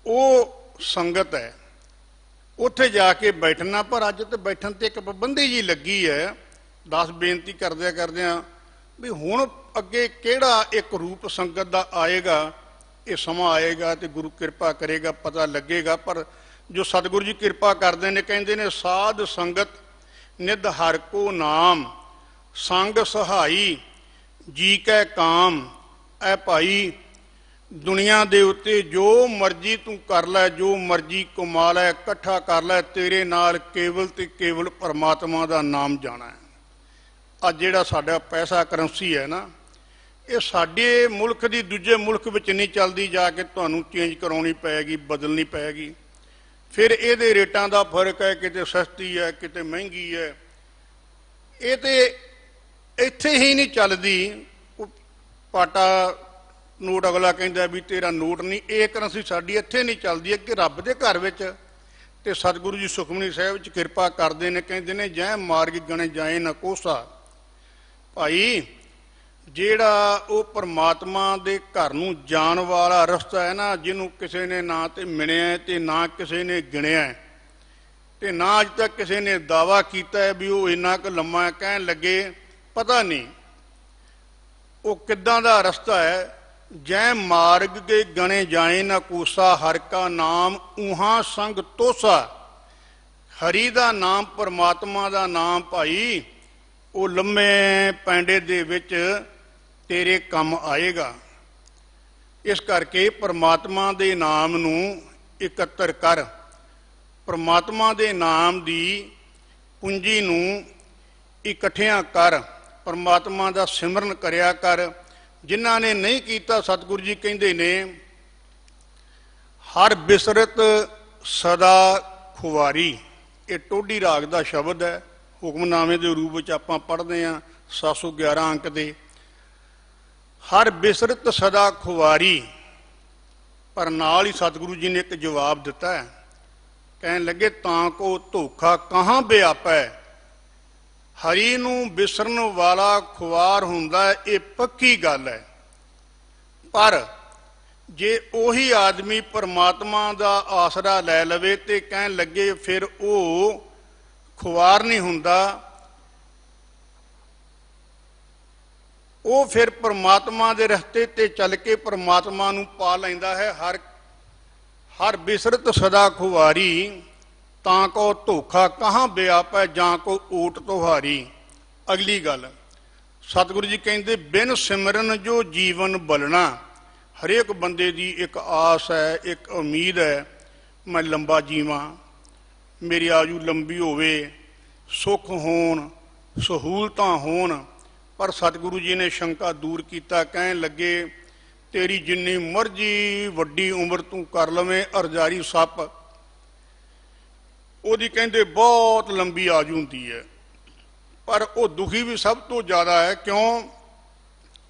[SPEAKER 2] ਉਹ ਸੰਗਤ ਹੈ। ਉੱਥੇ ਜਾ ਕੇ ਬੈਠਣਾ, ਪਰ ਅੱਜ ਤੇ ਬੈਠਣ ਤੇ ਇੱਕ ਪਾਬੰਦੀ ਜੀ ਲੱਗੀ ਹੈ। ਦਾਸ ਬੇਨਤੀ ਕਰਦਿਆਂ ਵੀ ਹੁਣ ਅੱਗੇ ਕਿਹੜਾ ਇੱਕ ਰੂਪ ਸੰਗਤ ਦਾ ਆਏਗਾ, ਇਹ ਸਮਾਂ ਆਏਗਾ ਤੇ ਗੁਰੂ ਕਿਰਪਾ ਕਰੇਗਾ, ਪਤਾ ਲੱਗੇਗਾ। ਪਰ ਜੋ ਸਤਿਗੁਰੂ ਜੀ ਕਿਰਪਾ ਕਰਦੇ ਨੇ, ਕਹਿੰਦੇ ਨੇ ਸਾਧ ਸੰਗਤ ਨਿਧ ਹਰਿ ਕੋ ਨਾਮ, ਸੰਗ ਸਹਾਈ ਜੀ ਕੈ ਕਾਮ। ਐ ਭਾਈ ਦੁਨੀਆ ਦੇ ਉੱਤੇ ਜੋ ਮਰਜ਼ੀ ਤੂੰ ਕਰ ਲੈ, ਜੋ ਮਰਜ਼ੀ ਕਮਾ ਲੈ, ਇਕੱਠਾ ਕਰ ਲੈ, ਤੇਰੇ ਨਾਲ ਕੇਵਲ ਤੇ ਕੇਵਲ ਪਰਮਾਤਮਾ ਦਾ ਨਾਮ ਜਾਣਾ ਹੈ। ਅੱਜ ਜਿਹੜਾ ਸਾਡਾ ਪੈਸਾ ਕਰੰਸੀ ਹੈ ਨਾ, ਇਹ ਸਾਡੇ ਮੁਲਕ ਦੀ ਦੂਜੇ ਮੁਲਕ ਵਿੱਚ ਨਹੀਂ ਚੱਲਦੀ, ਜਾ ਕੇ ਤੁਹਾਨੂੰ ਚੇਂਜ ਕਰਾਉਣੀ ਪਏਗੀ, ਬਦਲਣੀ ਪਏਗੀ। ਫਿਰ ਇਹਦੇ ਰੇਟਾਂ ਦਾ ਫਰਕ ਹੈ, ਕਿਤੇ ਸਸਤੀ ਹੈ, ਕਿਤੇ ਮਹਿੰਗੀ ਹੈ। ਇਹ ਤੇ ਇੱਥੇ ਹੀ ਨਹੀਂ ਚੱਲਦੀ। ਪਾਟਾ ਨੋਟ ਅਗਲਾ ਕਹਿੰਦਾ ਵੀ ਤੇਰਾ ਨੋਟ ਨਹੀਂ, ਇਹ ਕਰੰਸੀ ਸਾਡੀ ਇੱਥੇ ਨਹੀਂ ਚੱਲਦੀ। ਅੱਗੇ ਰੱਬ ਦੇ ਘਰ ਵਿੱਚ ਤੇ ਸਤਿਗੁਰੂ ਜੀ ਸੁਖਮਨੀ ਸਾਹਿਬ ਵਿੱਚ ਕਿਰਪਾ ਕਰਦੇ ਨੇ, ਕਹਿੰਦੇ ਨੇ ਜੈ ਮਾਰਗ ਗਣੇ ਜਾਏ ਨਾ ਕੋਸਾ। ਭਾਈ ਜਿਹੜਾ ਉਹ ਪਰਮਾਤਮਾ ਦੇ ਘਰ ਨੂੰ ਜਾਣ ਵਾਲਾ ਰਸਤਾ ਹੈ ਨਾ, ਜਿਹਨੂੰ ਕਿਸੇ ਨੇ ਨਾ ਤੇ ਮਿਣਿਆ ਤੇ ਨਾ ਕਿਸੇ ਨੇ ਗਿਣਿਆ ਤੇ ਨਾ ਅੱਜ ਤੱਕ ਕਿਸੇ ਨੇ ਦਾਵਾ ਕੀਤਾ ਹੈ ਵੀ ਉਹ ਇੰਨਾ ਕੁ ਲੰਮਾ ਹੈ, ਕਹਿਣ ਲੱਗੇ ਪਤਾ ਨਹੀਂ ਉਹ ਕਿੱਦਾਂ ਦਾ ਰਸਤਾ ਹੈ। ਜੈ ਮਾਰਗ ਕੇ ਗਣੇ ਜਾਏ ਨਾ ਕੋਸਾ, ਹਰਿ ਕਾ ਨਾਮ ਉਹਾਂ ਸੰਗ ਤੋਸਾ। ਹਰੀ ਦਾ ਨਾਮ, ਪਰਮਾਤਮਾ ਦਾ ਨਾਮ ਭਾਈ, ਉਹ ਲੰਮੇ ਪੈਂਡੇ ਦੇ ਵਿੱਚ ਤੇਰੇ ਕੰਮ ਆਏਗਾ। ਇਸ ਕਰਕੇ ਪਰਮਾਤਮਾ ਦੇ ਨਾਮ ਨੂੰ ਇਕੱਤਰ ਕਰ, ਪਰਮਾਤਮਾ ਦੇ ਨਾਮ ਦੀ ਪੂੰਜੀ ਨੂੰ ਇਕੱਠਿਆਂ ਕਰ, ਪਰਮਾਤਮਾ ਦਾ ਸਿਮਰਨ ਕਰਿਆ ਕਰ। ਜਿਨ੍ਹਾਂ ਨੇ ਨਹੀਂ ਕੀਤਾ, ਸਤਿਗੁਰੂ ਜੀ ਕਹਿੰਦੇ ਨੇ ਹਰ ਬਿਸਰਤ ਸਦਾ ਖੁਵਾਰੀ। ਇਹ ਟੋਡੀ ਰਾਗ ਦਾ ਸ਼ਬਦ ਹੈ। ਹੁਕਮਨਾਮੇ ਦੇ ਰੂਪ ਵਿੱਚ ਆਪਾਂ ਪੜ੍ਹਦੇ ਹਾਂ 711 ਅੰਕ ਦੇ। ਹਰ ਬਿਸਰਤ ਸਦਾ ਖੁਆਰੀ, ਪਰ ਨਾਲ ਹੀ ਸਤਿਗੁਰੂ ਜੀ ਨੇ ਇੱਕ ਜਵਾਬ ਦਿੱਤਾ ਹੈ। ਕਹਿਣ ਲੱਗੇ ਤਾਂ ਕੋ ਧੋਖਾ ਕਹਾਂ ਵਿਆਪੈ, ਹਰੀ ਨੂੰ ਬਿਸਰਨ ਵਾਲਾ ਖੁਆਰ ਹੁੰਦਾ ਹੈ, ਇਹ ਪੱਕੀ ਗੱਲ ਹੈ। ਪਰ ਜੇ ਉਹੀ ਆਦਮੀ ਪਰਮਾਤਮਾ ਦਾ ਆਸਰਾ ਲੈ ਲਵੇ ਤੇ ਕਹਿਣ ਲੱਗੇ ਫਿਰ ਉਹ ਖੁਆਰ ਨਹੀਂ ਹੁੰਦਾ, ਉਹ ਫਿਰ ਪਰਮਾਤਮਾ ਦੇ ਰਸਤੇ ਤੇ ਚੱਲ ਕੇ ਪਰਮਾਤਮਾ ਨੂੰ ਪਾ ਲੈਂਦਾ ਹੈ। ਹਰ ਬਿਸਰਤ ਸਦਾ ਖੁਆਰੀ, ਤਾਂ ਕੋ ਧੋਖਾ ਕਹਾਂ ਵਿਆਪੈ, ਜਾਂ ਕੋ ਊਟ ਤੁਹਾਰੀ। ਅਗਲੀ ਗੱਲ ਸਤਿਗੁਰੂ ਜੀ ਕਹਿੰਦੇ ਬਿਨ ਸਿਮਰਨ ਜੋ ਜੀਵਨ ਬਲਣਾ। ਹਰੇਕ ਬੰਦੇ ਦੀ ਇੱਕ ਆਸ ਹੈ, ਇੱਕ ਉਮੀਦ ਹੈ, ਮੈਂ ਲੰਬਾ ਜੀਵਾਂ, ਮੇਰੀ ਆਯੂ ਲੰਬੀ ਹੋਵੇ, ਸੁੱਖ ਹੋਣ, ਸਹੂਲਤਾਂ ਹੋਣ। ਪਰ ਸਤਿਗੁਰੂ ਜੀ ਨੇ ਸ਼ੰਕਾ ਦੂਰ ਕੀਤਾ। ਕਹਿਣ ਲੱਗੇ ਤੇਰੀ ਜਿੰਨੀ ਮਰਜ਼ੀ ਵੱਡੀ ਉਮਰ ਤੂੰ ਕਰ ਲਵੇਂ, ਅਰਜਾਰੀ ਸੱਪ ਉਹਦੀ ਕਹਿੰਦੇ ਬਹੁਤ ਲੰਬੀ ਆਯੂ ਹੁੰਦੀ ਹੈ, ਪਰ ਉਹ ਦੁਖੀ ਵੀ ਸਭ ਤੋਂ ਜ਼ਿਆਦਾ ਹੈ। ਕਿਉਂ?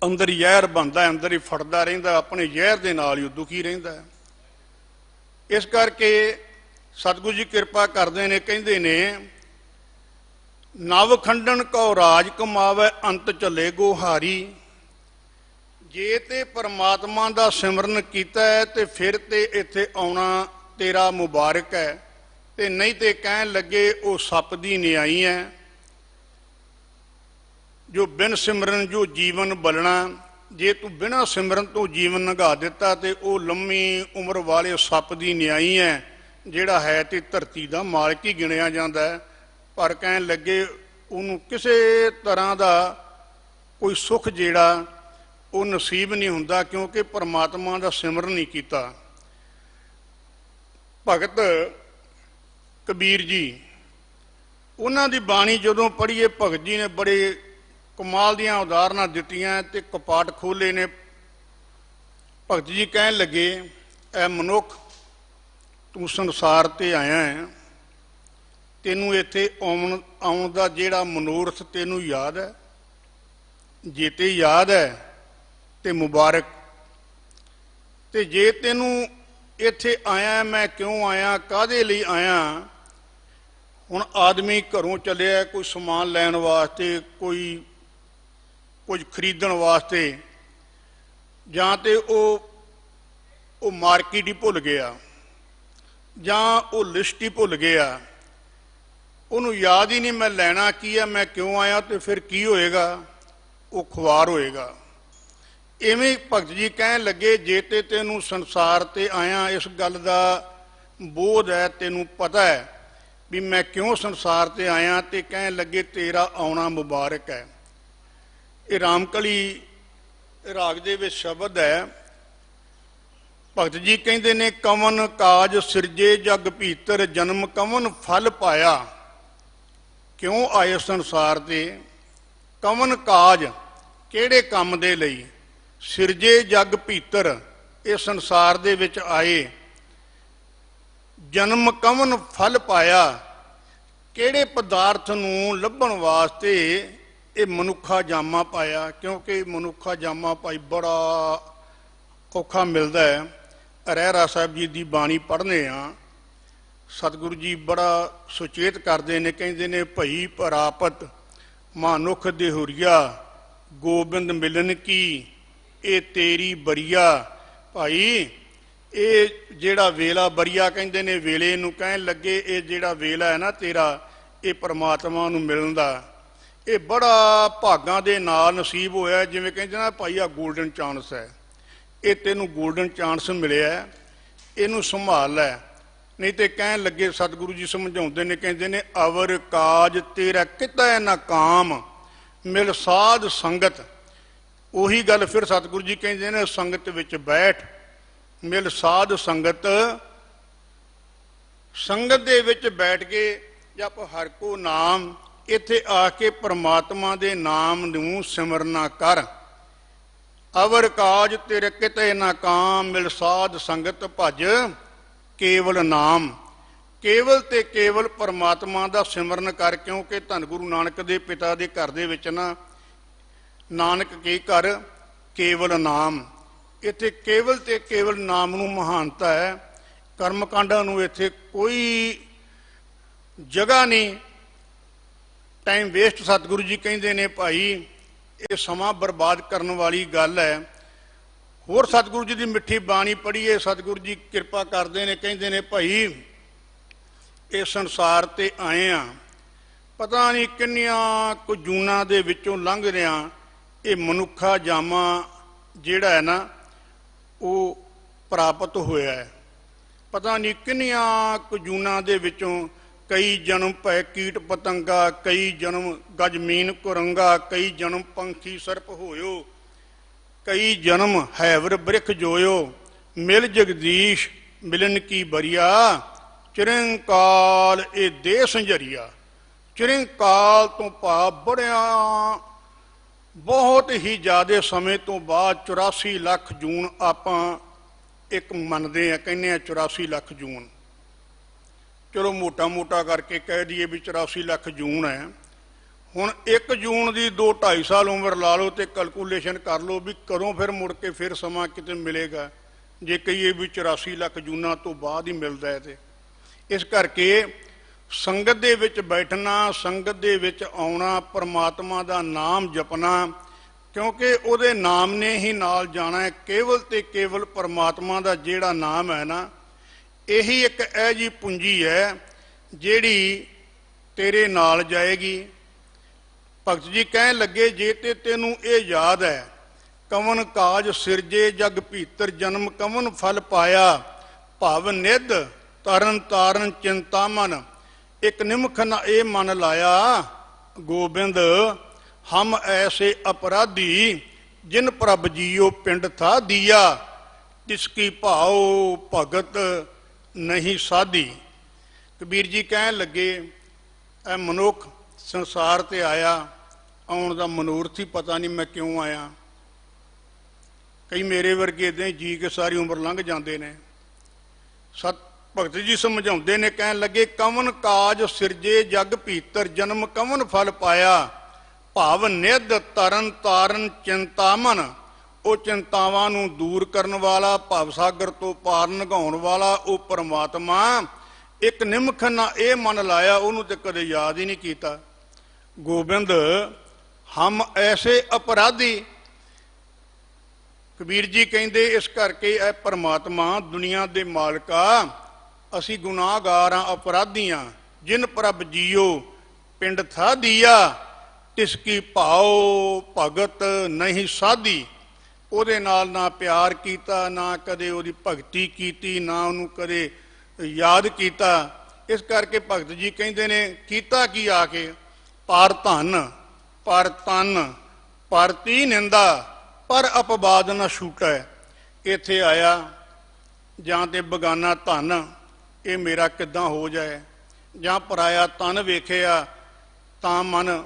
[SPEAKER 2] ਅੰਦਰ ਜ਼ਹਿਰ ਬਣਦਾ, ਅੰਦਰ ਹੀ ਫੜਦਾ ਰਹਿੰਦਾ, ਆਪਣੇ ਜ਼ਹਿਰ ਦੇ ਨਾਲ ਹੀ ਉਹ ਦੁਖੀ ਰਹਿੰਦਾ ਹੈ। ਇਸ ਕਰਕੇ ਸਤਿਗੁਰੂ ਜੀ ਕਿਰਪਾ ਕਰਦੇ ਨੇ, ਕਹਿੰਦੇ ਨੇ ਨਵ ਖੰਡਨ ਕਉ ਰਾਜ ਕਮਾਵੇ, ਅੰਤ ਝੱਲੇ ਗੋਹਾਰੀ। ਜੇ ਤੇ ਪਰਮਾਤਮਾ ਦਾ ਸਿਮਰਨ ਕੀਤਾ ਹੈ ਤੇ ਫਿਰ ਤੇ ਇੱਥੇ ਆਉਣਾ ਤੇਰਾ ਮੁਬਾਰਕ ਹੈ, ਤੇ ਨਹੀਂ ਤੇ ਕਹਿਣ ਲੱਗੇ ਉਹ ਸੱਪ ਦੀ ਨਿਆਈ ਹੈ। ਜੋ ਬਿਨ ਸਿਮਰਨ ਜੋ ਜੀਵਨ ਬਲਣਾ, ਜੇ ਤੂੰ ਬਿਨਾਂ ਸਿਮਰਨ ਤੋਂ ਜੀਵਨ ਲੰਘਾ ਦਿੱਤਾ ਤੇ ਉਹ ਲੰਮੀ ਉਮਰ ਵਾਲੇ ਸੱਪ ਦੀ ਨਿਆਈ ਹੈ, ਜਿਹੜਾ ਹੈ ਤੇ ਧਰਤੀ ਦਾ ਮਾਲਕ ਹੀ ਗਿਣਿਆ ਜਾਂਦਾ ਹੈ। ਪਰ ਕਹਿਣ ਲੱਗੇ ਉਹਨੂੰ ਕਿਸੇ ਤਰ੍ਹਾਂ ਦਾ ਕੋਈ ਸੁੱਖ ਜਿਹੜਾ ਉਹ ਨਸੀਬ ਨਹੀਂ ਹੁੰਦਾ, ਕਿਉਂਕਿ ਪਰਮਾਤਮਾ ਦਾ ਸਿਮਰਨ ਨਹੀਂ ਕੀਤਾ। ਭਗਤ ਕਬੀਰ ਜੀ, ਉਹਨਾਂ ਦੀ ਬਾਣੀ ਜਦੋਂ ਪੜ੍ਹੀਏ, ਭਗਤ ਜੀ ਨੇ ਬੜੇ ਕਮਾਲ ਦੀਆਂ ਉਦਾਹਰਨਾਂ ਦਿੱਤੀਆਂ ਤੇ ਕਪਾਟ ਖੋਲੇ ਨੇ। ਭਗਤ ਜੀ ਕਹਿਣ ਲੱਗੇ ਐ ਮਨੁੱਖ, ਤੂੰ ਸੰਸਾਰ ਤੇ ਆਇਆ ਹੈ, ਤੈਨੂੰ ਇੱਥੇ ਆਉਣ ਦਾ ਜਿਹੜਾ ਮਨੋਰਥ ਤੈਨੂੰ ਯਾਦ ਹੈ? ਜੇ ਤੇ ਯਾਦ ਹੈ ਤੇ ਮੁਬਾਰਕ, ਤੇ ਜੇ ਤੈਨੂੰ ਇੱਥੇ ਆਇਆ ਮੈਂ ਕਿਉਂ ਆਇਆ, ਕਾਹਦੇ ਲਈ ਆਇਆ? ਹੁਣ ਆਦਮੀ ਘਰੋਂ ਚੱਲਿਆ ਕੋਈ ਸਮਾਨ ਲੈਣ ਵਾਸਤੇ, ਕੋਈ ਕੁਝ ਖਰੀਦਣ ਵਾਸਤੇ, ਜਾਂ ਤੇ ਉਹ ਮਾਰਕੀਟ ਹੀ ਭੁੱਲ ਗਿਆ, ਜਾਂ ਉਹ ਲਿਸਟ ਹੀ ਭੁੱਲ ਗਿਆ, ਉਹਨੂੰ ਯਾਦ ਹੀ ਨਹੀਂ ਮੈਂ ਲੈਣਾ ਕੀ ਹੈ, ਮੈਂ ਕਿਉਂ ਆਇਆ, ਤੇ ਫਿਰ ਕੀ ਹੋਏਗਾ? ਉਹ ਖੁਆਰ ਹੋਏਗਾ। ਇਵੇਂ ਭਗਤ ਜੀ ਕਹਿਣ ਲੱਗੇ ਜੇ ਤੇ ਤੈਨੂੰ ਸੰਸਾਰ ਤੇ ਆਇਆ, ਇਸ ਗੱਲ ਦਾ ਬੋਧ ਹੈ, ਤੈਨੂੰ ਪਤਾ ਹੈ ਵੀ ਮੈਂ ਕਿਉਂ ਸੰਸਾਰ ਤੇ ਆਇਆ, ਤੇ ਕਹਿਣ ਲੱਗੇ ਤੇਰਾ ਆਉਣਾ ਮੁਬਾਰਕ ਹੈ। ਇਹ ਰਾਮਕਲੀ ਰਾਗ ਦੇ ਵਿੱਚ ਸ਼ਬਦ ਹੈ। ਭਗਤ ਜੀ ਕਹਿੰਦੇ ਨੇ ਕਵਨ ਕਾਜ ਸਿਰਜੇ ਜਗ ਭੀਤਰ, ਜਨਮ ਕਵਨ ਫਲ ਪਾਇਆ। ਕਿਉਂ ਆਏ ਸੰਸਾਰ ਤੇ? ਕਵਨ ਕਾਜ, ਕਿਹੜੇ ਕੰਮ ਦੇ ਲਈ? ਸਿਰਜੇ ਜਗ ਭੀਤਰ, ਇਹ ਸੰਸਾਰ ਦੇ ਵਿੱਚ ਆਏ। ਜਨਮ ਕਵਨ ਫਲ ਪਾਇਆ, ਕਿਹੜੇ ਪਦਾਰਥ ਨੂੰ ਲੱਭਣ ਵਾਸਤੇ ਇਹ ਮਨੁੱਖਾ ਜਾਮਾ ਪਾਇਆ? ਕਿਉਂਕਿ ਮਨੁੱਖਾ ਜਾਮਾ ਭਾਈ ਬੜਾ ਔਖਾ ਮਿਲਦਾ ਹੈ। ਰਹਿਰਾ ਸਾਹਿਬ ਜੀ ਦੀ ਬਾਣੀ ਪੜ੍ਹਨੇ ਆ, ਸਤਿਗੁਰੂ ਜੀ ਬੜਾ ਸੁਚੇਤ ਕਰਦੇ ਨੇ, ਕਹਿੰਦੇ ਨੇ ਭਈ ਪ੍ਰਾਪਤ ਮਾਨੁਖ ਦੇਹੁਰੀਆ, ਗੋਬਿੰਦ ਮਿਲਨ ਕੀ ਇਹ ਤੇਰੀ ਬਰੀਆ। ਭਾਈ ਇਹ ਜਿਹੜਾ ਵੇਲਾ ਬਰੀਆ ਕਹਿੰਦੇ ਨੇ, ਵੇਲੇ ਨੂੰ ਕਹਿਣ ਲੱਗੇ ਇਹ ਜਿਹੜਾ ਵੇਲਾ ਹੈ ਨਾ ਤੇਰਾ, ਇਹ ਪਰਮਾਤਮਾ ਨੂੰ ਮਿਲਣ ਦਾ, ਇਹ ਬੜਾ ਭਾਗਾਂ ਦੇ ਨਾਲ ਨਸੀਬ ਹੋਇਆ। ਜਿਵੇਂ ਕਹਿੰਦੇ ਨਾ ਭਾਈ ਆ ਗੋਲਡਨ ਚਾਂਸ ਹੈ, ਇਹ ਤੈਨੂੰ ਗੋਲਡਨ ਚਾਂਸ ਮਿਲਿਆ, ਇਹਨੂੰ ਸੰਭਾਲ ਲੈ। ਨਹੀਂ ਤੇ ਕਹਿਣ ਲੱਗੇ ਸਤਿਗੁਰੂ ਜੀ ਸਮਝਾਉਂਦੇ ਨੇ, ਕਹਿੰਦੇ ਨੇ ਅਵਰ ਕਾਜ ਤੇਰਾ ਕਿਤੈ ਨਾ ਕਾਮ, ਮਿਲ ਸਾਧ ਸੰਗਤ। ਉਹੀ ਗੱਲ ਫਿਰ ਸਤਿਗੁਰੂ ਜੀ ਕਹਿੰਦੇ ਨੇ ਸੰਗਤ ਵਿੱਚ ਬੈਠ, ਮਿਲ ਸਾਧ ਸੰਗਤ। ਸੰਗਤ ਦੇ ਵਿੱਚ ਬੈਠ ਕੇ ਜਪ ਹਰਿ ਕੋ ਨਾਮ, ਇੱਥੇ ਆ ਕੇ ਪਰਮਾਤਮਾ ਦੇ ਨਾਮ ਨੂੰ ਸਿਮਰਨਾ ਕਰ। ਅਵਰ ਕਾਜ ਤੇਰੇ ਕਿਤੇ ਨਾ ਕਾਮ, ਮਿਲ ਸਾਧ ਸੰਗਤ ਭਜ ਕੇਵਲ ਨਾਮ। ਕੇਵਲ ਤੇ ਕੇਵਲ ਪਰਮਾਤਮਾ ਦਾ ਸਿਮਰਨ ਕਰ, ਕਿਉਂਕਿ ਧੰਨ ਗੁਰੂ ਨਾਨਕ ਦੇ ਪਿਤਾ ਦੇ ਘਰ ਦੇ ਵਿੱਚ ਨਾ, ਨਾਨਕ ਕੇ ਘਰ ਕੇਵਲ ਨਾਮ, ਇੱਥੇ ਕੇਵਲ ਤੇ ਕੇਵਲ ਨਾਮ ਨੂੰ ਮਹਾਨਤਾ ਹੈ। ਕਰਮਕਾਂਡਾਂ ਨੂੰ ਇੱਥੇ ਕੋਈ ਜਗ੍ਹਾ ਨਹੀਂ। ਟਾਈਮ ਵੇਸਟ ਸਤਿਗੁਰੂ ਜੀ ਕਹਿੰਦੇ ਨੇ ਭਾਈ ਇਹ ਸਮਾਂ ਬਰਬਾਦ ਕਰਨ ਵਾਲੀ ਗੱਲ ਹੈ। ਹੋਰ ਸਤਿਗੁਰੂ ਜੀ ਦੀ ਮਿੱਠੀ ਬਾਣੀ ਪੜ੍ਹੀਏ, ਸਤਿਗੁਰੂ ਜੀ ਕਿਰਪਾ ਕਰਦੇ ਨੇ, ਕਹਿੰਦੇ ਨੇ ਭਾਈ ਇਹ ਸੰਸਾਰ ਤੇ ਆਏ ਆ, ਪਤਾ ਨਹੀਂ ਕਿੰਨੀਆਂ ਕੁ ਜੂਨਾਂ ਦੇ ਵਿੱਚੋਂ ਲੰਘ ਰਿਆਂ, ਇਹ ਮਨੁੱਖਾ ਜਾਮਾ ਜਿਹੜਾ ਹੈ ਨਾ ਉਹ ਪ੍ਰਾਪਤ ਹੋਇਆ ਹੈ। ਪਤਾ ਨਹੀਂ ਕਿੰਨੀਆਂ ਕੁ ਜੂਨਾਂ ਦੇ ਵਿੱਚੋਂ ਕਈ ਜਨਮ ਭੈ ਕੀਟ ਪਤੰਗਾ, ਕਈ ਜਨਮ ਗਜਮੀਨ ਕੁਰੰਗਾ, ਕਈ ਜਨਮ ਪੰਖੀ ਸਰਪ ਹੋਇਓ, ਕਈ ਜਨਮ ਹੈਵਰ ਬ੍ਰਿਖ ਜੋਇਓ, ਮਿਲ ਜਗਦੀਸ਼ ਮਿਲਨ ਕੀ ਬਰੀਆ, ਚਿਰੰਕਾਲ ਇਹ ਦੇ ਸੰਜਰੀਆ। ਚਿਰੰਕਾਲ ਤੋਂ ਭਾਵ ਬੜਿਆਂ ਬਹੁਤ ਹੀ ਜ਼ਿਆਦਾ ਸਮੇਂ ਤੋਂ ਬਾਅਦ 84 ਲੱਖ ਜੂਨ ਆਪਾਂ ਇੱਕ ਮੰਨਦੇ ਆ, ਕਹਿੰਦੇ ਆ 84 ਲੱਖ ਜੂਨ, ਚਲੋ ਮੋਟਾ ਮੋਟਾ ਕਰਕੇ ਕਹਿ ਦਈਏ ਵੀ 84 ਲੱਖ ਜੂਨ ਹੈ। ਹੁਣ 1 ਜੂਨ ਦੀ 2-2.5 ਸਾਲ ਉਮਰ ਲਾ ਲਓ ਤੇ ਕੈਲਕੂਲੇਸ਼ਨ ਕਰ ਲਓ ਵੀ ਕਦੋਂ ਫਿਰ ਮੁੜ ਕੇ ਫਿਰ ਸਮਾਂ ਕਿਤੇ ਮਿਲੇਗਾ, ਜੇ ਕਹੀਏ ਵੀ 84 ਲੱਖ ਜੂਨਾਂ ਤੋਂ ਬਾਅਦ ਹੀ ਮਿਲਦਾ ਹੈ। ਤੇ ਇਸ ਕਰਕੇ ਸੰਗਤ ਦੇ ਵਿੱਚ ਬੈਠਣਾ, ਸੰਗਤ ਦੇ ਵਿੱਚ ਆਉਣਾ, ਪਰਮਾਤਮਾ ਦਾ ਨਾਮ ਜਪਣਾ, ਕਿਉਂਕਿ ਉਹਦੇ ਨਾਮ ਨੇ ਹੀ ਨਾਲ ਜਾਣਾ ਹੈ। ਕੇਵਲ ਤੇ ਕੇਵਲ ਪਰਮਾਤਮਾ ਦਾ ਜਿਹੜਾ ਨਾਮ ਹੈ ਨਾ, ਇਹੀ ਇੱਕ ਇਹ ਜਿਹੀ ਪੂੰਜੀ ਹੈ ਜਿਹੜੀ ਤੇਰੇ ਨਾਲ ਜਾਏਗੀ। ਭਗਤ ਜੀ ਕਹਿਣ ਲੱਗੇ ਜੇ ਤੇ ਤੈਨੂੰ ਇਹ ਯਾਦ ਹੈ, ਕਵਨ ਕਾਜ ਸਿਰਜੇ ਜਗ ਭੀਤਰ ਜਨਮ ਕਵਨ ਫਲ ਪਾਇਆ, ਭਵ ਨਿਧ ਤਰਨ ਤਾਰਨ ਚਿੰਤਾ ਮਨ, ਇੱਕ ਨਿਮਖ ਨ ਇਹ ਮਨ ਲਾਇਆ, ਗੋਬਿੰਦ ਹਮ ਐਸੇ ਅਪਰਾਧੀ ਜਿਨ ਪ੍ਰਭ ਜੀਓ ਪਿੰਡ ਥਾ ਦੀਆ, ਤਿਸਕੀ ਭਾਉ ਭਗਤ ਨਹੀਂ ਸਾਧੀ। ਕਬੀਰ ਜੀ ਕਹਿਣ ਲੱਗੇ ਇਹ ਮਨੁੱਖ ਸੰਸਾਰ ਤੇ ਆਇਆ, ਆਉਣ ਦਾ ਮਨੋਰਥ ਹੀ ਪਤਾ ਨਹੀਂ ਮੈਂ ਕਿਉਂ ਆਇਆ। ਕਈ ਮੇਰੇ ਵਰਗੇ ਇੱਦਾਂ ਹੀ ਜੀ ਕੇ ਸਾਰੀ ਉਮਰ ਲੰਘ ਜਾਂਦੇ ਨੇ। ਭਗਤ ਜੀ ਸਮਝਾਉਂਦੇ ਨੇ, ਕਹਿਣ ਲੱਗੇ ਕਵਨ ਕਾਜ ਸਿਰਜੇ ਜਗ ਭੀਤਰ ਜਨਮ ਕਵਨ ਫਲ ਪਾਇਆ, ਭਾਵ ਨਿਧ ਤਰਨ ਤਾਰਨ ਚਿੰਤਾ ਮਨ, ਉਹ ਚਿੰਤਾਵਾਂ ਨੂੰ ਦੂਰ ਕਰਨ ਵਾਲਾ, ਭਵ ਸਾਗਰ ਤੋਂ ਪਾਰ ਲੰਘਾਉਣ ਵਾਲਾ ਉਹ ਪਰਮਾਤਮਾ, ਇੱਕ ਨਿਮਖ ਨਾ ਇਹ ਮਨ ਲਾਇਆ, ਉਹਨੂੰ ਤੇ ਕਦੇ ਯਾਦ ਹੀ ਨਹੀਂ ਕੀਤਾ। ਗੋਬਿੰਦ ਹਮ ਐਸੇ ਅਪਰਾਧੀ, ਕਬੀਰ ਜੀ ਕਹਿੰਦੇ ਇਸ ਕਰਕੇ ਇਹ ਪਰਮਾਤਮਾ ਦੁਨੀਆ ਦੇ ਮਾਲਕਾ, ਅਸੀਂ ਗੁਨਾਹਗਾਰ ਹਾਂ, ਅਪਰਾਧੀ ਹਾਂ, ਜਿਨ ਪ੍ਰਭ ਜੀਓ ਪਿੰਡ ਥਾ ਦੀਆ, ਤਿਸਕੀ ਭਾਉ ਭਗਤ ਨਹੀਂ ਸਾਧੀ। ਉਹਦੇ ਨਾਲ ਨਾ ਪਿਆਰ ਕੀਤਾ, ਨਾ ਕਦੇ ਉਹਦੀ ਭਗਤੀ ਕੀਤੀ, ਨਾ ਉਹਨੂੰ ਕਦੇ ਯਾਦ ਕੀਤਾ। ਇਸ ਕਰਕੇ ਭਗਤ ਜੀ ਕਹਿੰਦੇ ਨੇ ਕੀਤਾ ਕੀ ਆ ਕੇ, ਪਰ ਧਨ ਪਰ ਤਨ ਪਰ ਤੀ ਨਿੰਦਾ, ਪਰ ਅਪਵਾਦ ਨਾ ਛੂਟੈ। ਇੱਥੇ ਆਇਆ ਜਾਂ ਤੇ ਬਗਾਨਾ ਧਨ ਇਹ ਮੇਰਾ ਕਿੱਦਾਂ ਹੋ ਜਾਏ, ਜਾਂ ਪਰਾਇਆ ਤਨ ਵੇਖਿਆ ਤਾਂ ਮਨ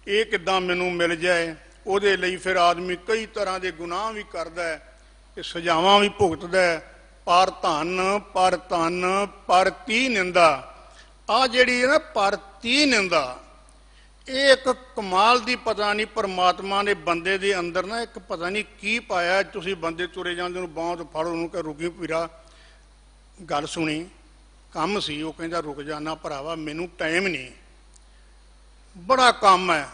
[SPEAKER 2] ਇਹ ਕਿੱਦਾਂ ਮੈਨੂੰ ਮਿਲ ਜਾਏ। ਉਹਦੇ ਲਈ ਫਿਰ ਆਦਮੀ ਕਈ ਤਰ੍ਹਾਂ ਦੇ ਗੁਨਾਹ ਵੀ ਕਰਦਾ ਹੈ ਤੇ ਸਜ਼ਾਵਾਂ ਵੀ ਭੁਗਤਦਾ ਹੈ। ਪਰ ਧਨ ਪਰ ਤਨ ਪਰ ਤੀ ਨਿੰਦਾ, ਆਹ ਜਿਹੜੀ ਹੈ ਨਾ ਪਰ ਤੀ ਨਿੰਦਾ, ਇਹ ਇੱਕ ਕਮਾਲ ਦੀ ਪਤਾ ਨਹੀਂ ਪਰਮਾਤਮਾ ਨੇ ਬੰਦੇ ਦੇ ਅੰਦਰ ਨਾ ਇੱਕ ਪਤਾ ਨਹੀਂ ਕੀ ਪਾਇਆ। ਤੁਸੀਂ ਬੰਦੇ ਤੁਰੇ ਜਾਂਦੇ ਨੂੰ ਬਾਂਹ ਤੋਂ ਫੜੋ, ਉਹਨੂੰ ਕਿ ਰੁਕੀ ਪੀਰਾ, ਗੱਲ ਸੁਣੀ, ਕੰਮ ਸੀ। ਉਹ ਕਹਿੰਦਾ ਰੁਕ ਜਾਣਾ ਭਰਾਵਾ, ਮੈਨੂੰ ਟਾਈਮ ਨਹੀਂ, ਬੜਾ ਕੰਮ ਹੈ।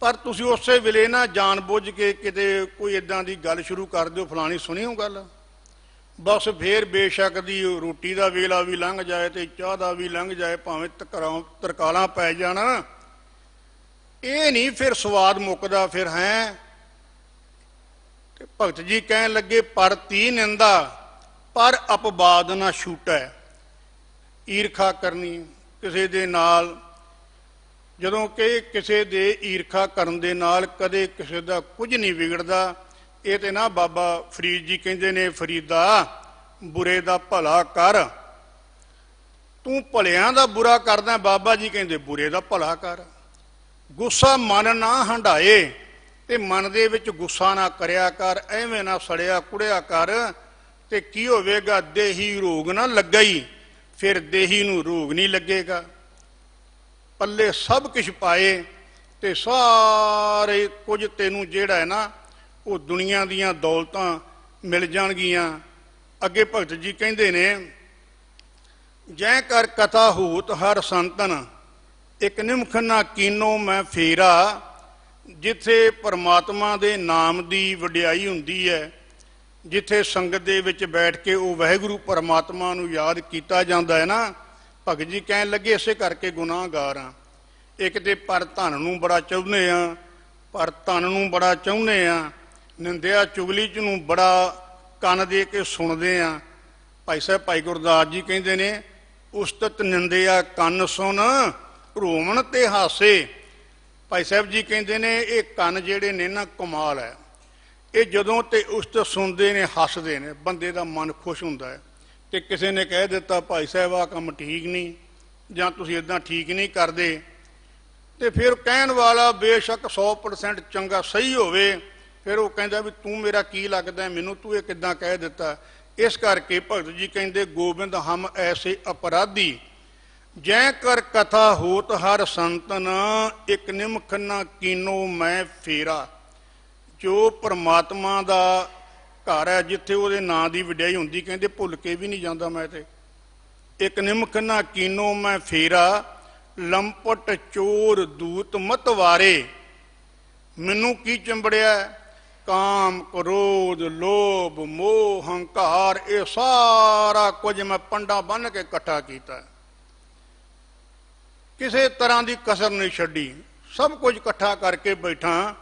[SPEAKER 2] ਪਰ ਤੁਸੀਂ ਉਸੇ ਵੇਲੇ ਨਾ ਜਾਣ ਬੁੱਝ ਕੇ ਕਿਤੇ ਕੋਈ ਇੱਦਾਂ ਦੀ ਗੱਲ ਸ਼ੁਰੂ ਕਰ ਦਿਓ, ਫਲਾਣੀ ਸੁਣੀ ਉਹ ਗੱਲ, ਬਸ ਫੇਰ ਬੇਸ਼ੱਕ ਦੀ ਰੋਟੀ ਦਾ ਵੇਲਾ ਵੀ ਲੰਘ ਜਾਏ ਤੇ ਚਾਹ ਦਾ ਵੀ ਲੰਘ ਜਾਏ, ਭਾਵੇਂ ਤਰਕਾਲਾਂ ਪੈ ਜਾਣ, ਇਹ ਨਹੀਂ ਫਿਰ ਸਵਾਦ ਮੁੱਕਦਾ ਫਿਰ ਹੈ। ਤੇ ਭਗਤ ਜੀ ਕਹਿਣ ਲੱਗੇ ਪਰ ਤੀ ਨਿੰਦਾ ਪਰ ਅਪਵਾਦ ਨਾ ਛੂਟੈ। ਈਰਖਾ ਕਰਨੀ ਕਿਸੇ ਦੇ ਨਾਲ, ਜਦੋਂ ਕਿ ਕਿਸੇ ਦੇ ਈਰਖਾ ਕਰਨ ਦੇ ਨਾਲ ਕਦੇ ਕਿਸੇ ਦਾ ਕੁਝ ਨਹੀਂ ਵਿਗੜਦਾ। ਇਹ ਤੇ ਨਾ ਬਾਬਾ ਫਰੀਦ ਜੀ ਕਹਿੰਦੇ ਨੇ, ਫਰੀਦਾ ਬੁਰੇ ਦਾ ਭਲਾ ਕਰ, ਤੂੰ ਭਲਿਆਂ ਦਾ ਬੁਰਾ ਕਰਦਾ, ਬਾਬਾ ਜੀ ਕਹਿੰਦੇ ਬੁਰੇ ਦਾ ਭਲਾ ਕਰ। ਗੁੱਸਾ ਮਨ ਨਾ ਹੰਢਾਏ, ਤੇ ਮਨ ਦੇ ਵਿੱਚ ਗੁੱਸਾ ਨਾ ਕਰਿਆ ਕਰ, ਐਵੇਂ ਨਾ ਸੜਿਆ ਕੁੜਿਆ ਕਰ, ਤੇ ਕੀ ਹੋਵੇਗਾ ਦੇਹੀ ਰੋਗ ਨਾ ਲੱਗਾ ਹੀ। ਫਿਰ ਦੇਹੀ ਨੂੰ ਰੋਗ ਨਹੀਂ ਲੱਗੇਗਾ। ਪੱਲੇ ਸਭ ਕੁਝ ਪਾਏ ਤੇ ਸਾਰੇ ਕੁਝ ਤੈਨੂੰ ਜਿਹੜਾ ਹੈ ਨਾ ਉਹ ਦੁਨੀਆ ਦੀਆਂ ਦੌਲਤਾਂ ਮਿਲ ਜਾਣਗੀਆਂ। ਅੱਗੇ ਭਗਤ ਜੀ ਕਹਿੰਦੇ ਨੇ, ਜੈ ਕਰ ਕਥਾ ਹੋਤ ਹਰ ਸੰਤਨ, ਇੱਕ ਨਿਮਖ ਨਾ ਕੀਨੋ ਮੈਂ ਫੇਰਾ। ਜਿੱਥੇ ਪਰਮਾਤਮਾ ਦੇ ਨਾਮ ਦੀ ਵਡਿਆਈ ਹੁੰਦੀ ਹੈ, ਜਿੱਥੇ ਸੰਗਤ ਦੇ ਵਿੱਚ ਬੈਠ ਕੇ ਉਹ ਵਾਹਿਗੁਰੂ ਪਰਮਾਤਮਾ ਨੂੰ ਯਾਦ ਕੀਤਾ ਜਾਂਦਾ ਹੈ ਨਾ, ਭਗਤ ਜੀ ਕਹਿਣ ਲੱਗੇ ਇਸੇ ਕਰਕੇ ਗੁਨਾਹਗਾਰ ਆ। ਇੱਕ ਤੇ ਪਰ ਧਨ ਨੂੰ ਬੜਾ ਚਾਹੁੰਦੇ ਆ, ਪਰ ਧਨ ਨੂੰ ਬੜਾ ਚਾਹੁੰਦੇ ਆ, ਨਿੰਦਿਆ ਚੁਗਲੀ ਚ ਨੂੰ ਬੜਾ ਕੰਨ ਦੇ ਕੇ ਸੁਣਦੇ ਆ। ਭਾਈ ਸਾਹਿਬ ਭਾਈ ਗੁਰਦਾਸ ਜੀ ਕਹਿੰਦੇ ਨੇ, ਉਸਤਤ ਨਿੰਦਿਆ ਕੰਨ ਸੁਣ, ਰੋਵਣ ਤੇ ਹਾਸੇ। ਭਾਈ ਸਾਹਿਬ ਜੀ ਕਹਿੰਦੇ ਨੇ ਇਹ ਕੰਨ ਜਿਹੜੇ ਨੇ ਨਾ ਕਮਾਲ ਹੈ, ਇਹ ਜਦੋਂ ਤੇ ਉਸਤਤ ਸੁਣਦੇ ਨੇ ਹੱਸਦੇ ਨੇ, ਬੰਦੇ ਦਾ ਮਨ ਖੁਸ਼ ਹੁੰਦਾ ਹੈ। ਤੇ ਕਿਸੇ ਨੇ ਕਹਿ ਦਿੱਤਾ ਭਾਈ ਸਾਹਿਬ ਆਹ ਕੰਮ ਠੀਕ ਨਹੀਂ, ਜਾਂ ਤੁਸੀਂ ਇੱਦਾਂ ਠੀਕ ਨਹੀਂ ਕਰਦੇ, ਤੇ ਫਿਰ ਕਹਿਣ ਵਾਲਾ ਬੇਸ਼ੱਕ 100% ਚੰਗਾ ਸਹੀ ਹੋਵੇ, ਫਿਰ ਉਹ ਕਹਿੰਦਾ ਵੀ ਤੂੰ ਮੇਰਾ ਕੀ ਲੱਗਦਾ ਮੈਨੂੰ, ਤੂੰ ਇਹ ਕਿੱਦਾਂ ਕਹਿ ਦਿੱਤਾ। ਇਸ ਕਰਕੇ ਭਗਤ ਜੀ ਕਹਿੰਦੇ, ਗੋਬਿੰਦ ਹਮ ਐਸੇ ਅਪਰਾਧੀ, ਜੈ ਕਰ ਕਥਾ ਹੋਤ ਹਰ ਸੰਤਨ, ਇੱਕ ਨਿਮਖ ਨਾ ਕੀਨੋ ਮੈਂ ਫੇਰਾ। ਜੋ ਪਰਮਾਤਮਾ ਦਾ ਘਰ ਹੈ, ਜਿੱਥੇ ਉਹਦੇ ਨਾਂ ਦੀ ਵਡਿਆਈ ਹੁੰਦੀ, ਕਹਿੰਦੇ ਭੁੱਲ ਕੇ ਵੀ ਨਹੀਂ ਜਾਂਦਾ ਮੈਂ ਤੇ। ਇੱਕ ਨਿਮਖ ਨਾ ਕੀਨੋ ਮੈਂ ਫੇਰਾ, ਲੰਪਟ ਚੋਰ ਦੂਤ ਮਤਵਾਰੇ। ਮੈਨੂੰ ਕੀ ਚੰਬੜਿਆ, ਕਾਮ ਕ੍ਰੋਧ ਲੋਭ ਮੋਹ ਹੰਕਾਰ, ਇਹ ਸਾਰਾ ਕੁਝ ਮੈਂ ਪੰਡਾ ਬੰਨ੍ਹ ਕੇ ਇਕੱਠਾ ਕੀਤਾ, ਕਿਸੇ ਤਰ੍ਹਾਂ ਦੀ ਕਸਰ ਨਹੀਂ ਛੱਡੀ, ਸਭ ਕੁਝ ਇਕੱਠਾ ਕਰਕੇ ਬੈਠਾ।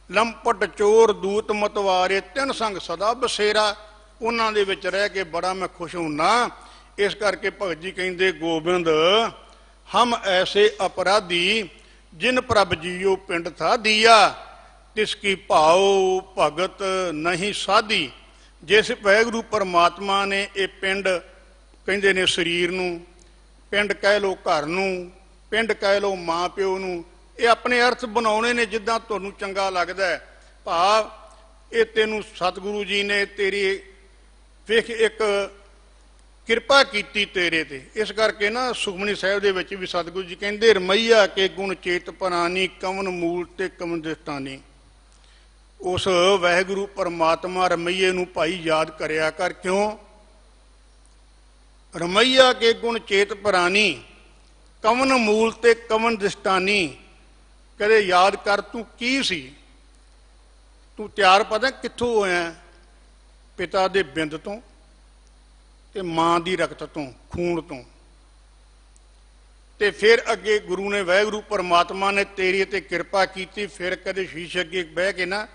[SPEAKER 2] ਲੰਪਟ ਚੋਰ ਦੂਤ ਮਤਵਾਰੇ, ਤਿੰਨ ਸੰਗ ਸਦਾ ਬਸੇਰਾ, ਉਹਨਾਂ ਦੇ ਵਿੱਚ ਰਹਿ ਕੇ ਬੜਾ ਮੈਂ ਖੁਸ਼ ਹੁੰਨਾ। ਇਸ ਕਰਕੇ ਭਗਤ ਜੀ ਕਹਿੰਦੇ, ਗੋਬਿੰਦ ਹਮ ਐਸੇ ਅਪਰਾਧੀ, ਜਿਨ ਪ੍ਰਭ ਜੀਓ ਪਿੰਡ ਥਾ ਦੀਆ, ਤਿਸ ਕੀ ਭਾਉ ਭਗਤ ਨਹੀਂ ਸਾਧੀ। ਜਿਸ ਵਾਹਿਗੁਰੂ ਪਰਮਾਤਮਾ ਨੇ ਇਹ ਪਿੰਡ, ਕਹਿੰਦੇ ਨੇ ਸਰੀਰ ਨੂੰ, ਪਿੰਡ ਕਹਿ ਲਓ ਘਰ ਨੂੰ, ਪਿੰਡ ਕਹਿ ਲਓ ਮਾਂ ਪਿਓ ਨੂੰ, ਇਹ ਆਪਣੇ ਅਰਥ ਬਣਾਉਣੇ ਨੇ ਜਿੱਦਾਂ ਤੁਹਾਨੂੰ ਚੰਗਾ ਲੱਗਦਾ ਹੈ। ਭਾਵ ਇਹ ਤੈਨੂੰ ਸਤਿਗੁਰੂ ਜੀ ਨੇ ਤੇਰੀ ਵੇਖ ਇੱਕ ਕਿਰਪਾ ਕੀਤੀ ਤੇਰੇ ਤੇ। ਇਸ ਕਰਕੇ ਨਾ ਸੁਖਮਨੀ ਸਾਹਿਬ ਦੇ ਵਿੱਚ ਵੀ ਸਤਿਗੁਰੂ ਜੀ ਕਹਿੰਦੇ, ਰਮਈਆ ਕੇ ਗੁਣ ਚੇਤ ਪ੍ਰਾਨੀ, ਕਵਨ ਮੂਲ ਤੇ ਕਵਨ ਦ੍ਰਿਸ਼ਟਾਨੀ। ਉਸ ਵਾਹਿਗੁਰੂ ਪਰਮਾਤਮਾ ਰਮਈਏ ਨੂੰ ਭਾਈ ਯਾਦ ਕਰਿਆ ਕਰ। ਕਿਉਂ? ਰਮਈਆ ਕੇ ਗੁਣ ਚੇਤ ਪ੍ਰਾਨੀ, ਕਵਨ ਮੂਲ ਤੇ ਕਵਨ ਦ੍ਰਿਸ਼ਟਾਨੀ। ਕਦੇ ਯਾਦ ਕਰ ਤੂੰ ਕੀ ਸੀ, ਤੂੰ ਤਿਆਰ ਪਤਾ ਕਿੱਥੋਂ ਹੋਇਆ? ਪਿਤਾ ਦੇ ਬਿੰਦ ਤੋਂ ਤੇ ਮਾਂ ਦੀ ਰਕਤ ਤੋਂ, ਖੂਨ ਤੋਂ। ਤੇ ਫਿਰ ਅੱਗੇ ਗੁਰੂ ਨੇ, ਵਾਹਿਗੁਰੂ ਪਰਮਾਤਮਾ ਨੇ ਤੇਰੀ ਤੇ ਕਿਰਪਾ ਕੀਤੀ। ਫਿਰ ਕਦੇ ਸ਼ੀਸ਼ ਅੱਗੇ ਬਹਿ ਕੇ ਨਾ,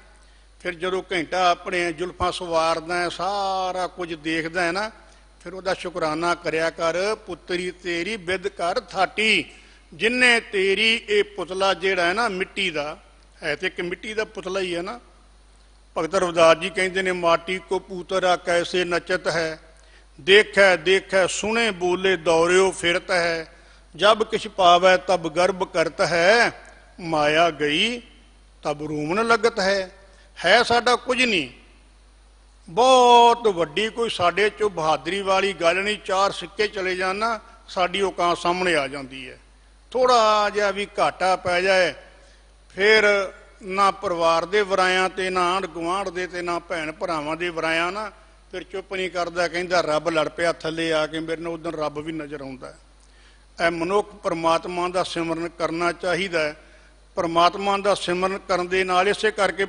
[SPEAKER 2] ਫਿਰ ਜਦੋਂ ਘੰਟਾ ਆਪਣੇ ਜ਼ੁਲਫਾਂ ਸਵਾਰਦਾ ਹੈ, ਸਾਰਾ ਕੁਝ ਦੇਖਦਾ ਹੈ ਨਾ, ਫਿਰ ਉਹਦਾ ਸ਼ੁਕਰਾਨਾ ਕਰਿਆ ਕਰ। ਪੁੱਤਰੀ ਤੇਰੀ ਬਿਦ ਕਰ ਥਾਟੀ, ਜਿੰਨੇ ਤੇਰੀ ਇਹ ਪੁਤਲਾ ਜਿਹੜਾ ਹੈ ਨਾ ਮਿੱਟੀ ਦਾ ਹੈ, ਤੇ ਇੱਕ ਮਿੱਟੀ ਦਾ ਪੁਤਲਾ ਹੀ ਹੈ ਨਾ। ਭਗਤ ਰਵਿਦਾਸ ਜੀ ਕਹਿੰਦੇ ਨੇ, ਮਾਟੀ ਕੋ ਪੂਤਰਾ ਕੈਸੇ ਨਚਤ ਹੈ, ਦੇਖੈ ਦੇਖੈ ਸੁਣੇ ਬੋਲੇ ਦੌਰਿਓ ਫਿਰਤ ਹੈ, ਜਬ ਕਿਛ ਪਾਵੈ ਤਬ ਗਰਭ ਕਰਤ ਹੈ, ਮਾਇਆ ਗਈ ਤਬ ਰੂਮਨ ਲੱਗਤ ਹੈ। ਹੈ ਸਾਡਾ ਕੁਝ ਨਹੀਂ, ਬਹੁਤ ਵੱਡੀ ਕੋਈ ਸਾਡੇ ਚੋਂ ਬਹਾਦਰੀ ਵਾਲੀ ਗੱਲ ਨਹੀਂ। ਚਾਰ ਸਿੱਕੇ ਚਲੇ ਜਾਣ ਨਾ, ਸਾਡੀ ਔਕਾਤ ਸਾਹਮਣੇ ਆ ਜਾਂਦੀ ਹੈ। ਥੋੜਾ ਜਿਹਾ ਵੀ ਘਾਟਾ ਪੈ ਜਾਏ, ਫਿਰ ਨਾ ਪਰਿਵਾਰ ਦੇ ਵਰਾਇਆਂ ਤੇ, ਨਾ ਆਂਢ ਗੁਆਂਢ ਦੇ ਤੇ, ਨਾ ਭੈਣ ਭਰਾਵਾਂ ਦੇ ਵਰਾਇਆਂ ਨਾ, ਫਿਰ ਚੁੱਪ ਨਹੀਂ ਕਰਦਾ, ਕਹਿੰਦਾ ਰੱਬ ਲੜ ਪਿਆ ਥੱਲੇ ਆ ਕੇ ਮੇਰੇ ਨਾਲ। ਉਦੋਂ ਰੱਬ ਵੀ ਨਜ਼ਰ ਆਉਂਦਾ। ਇਹ ਮਨੁੱਖ ਪਰਮਾਤਮਾ ਦਾ ਸਿਮਰਨ ਕਰਨਾ ਚਾਹੀਦਾ ਹੈ। ਪਰਮਾਤਮਾ ਦਾ ਸਿਮਰਨ ਕਰਨ ਦੇ ਨਾਲ, ਇਸੇ ਕਰਕੇ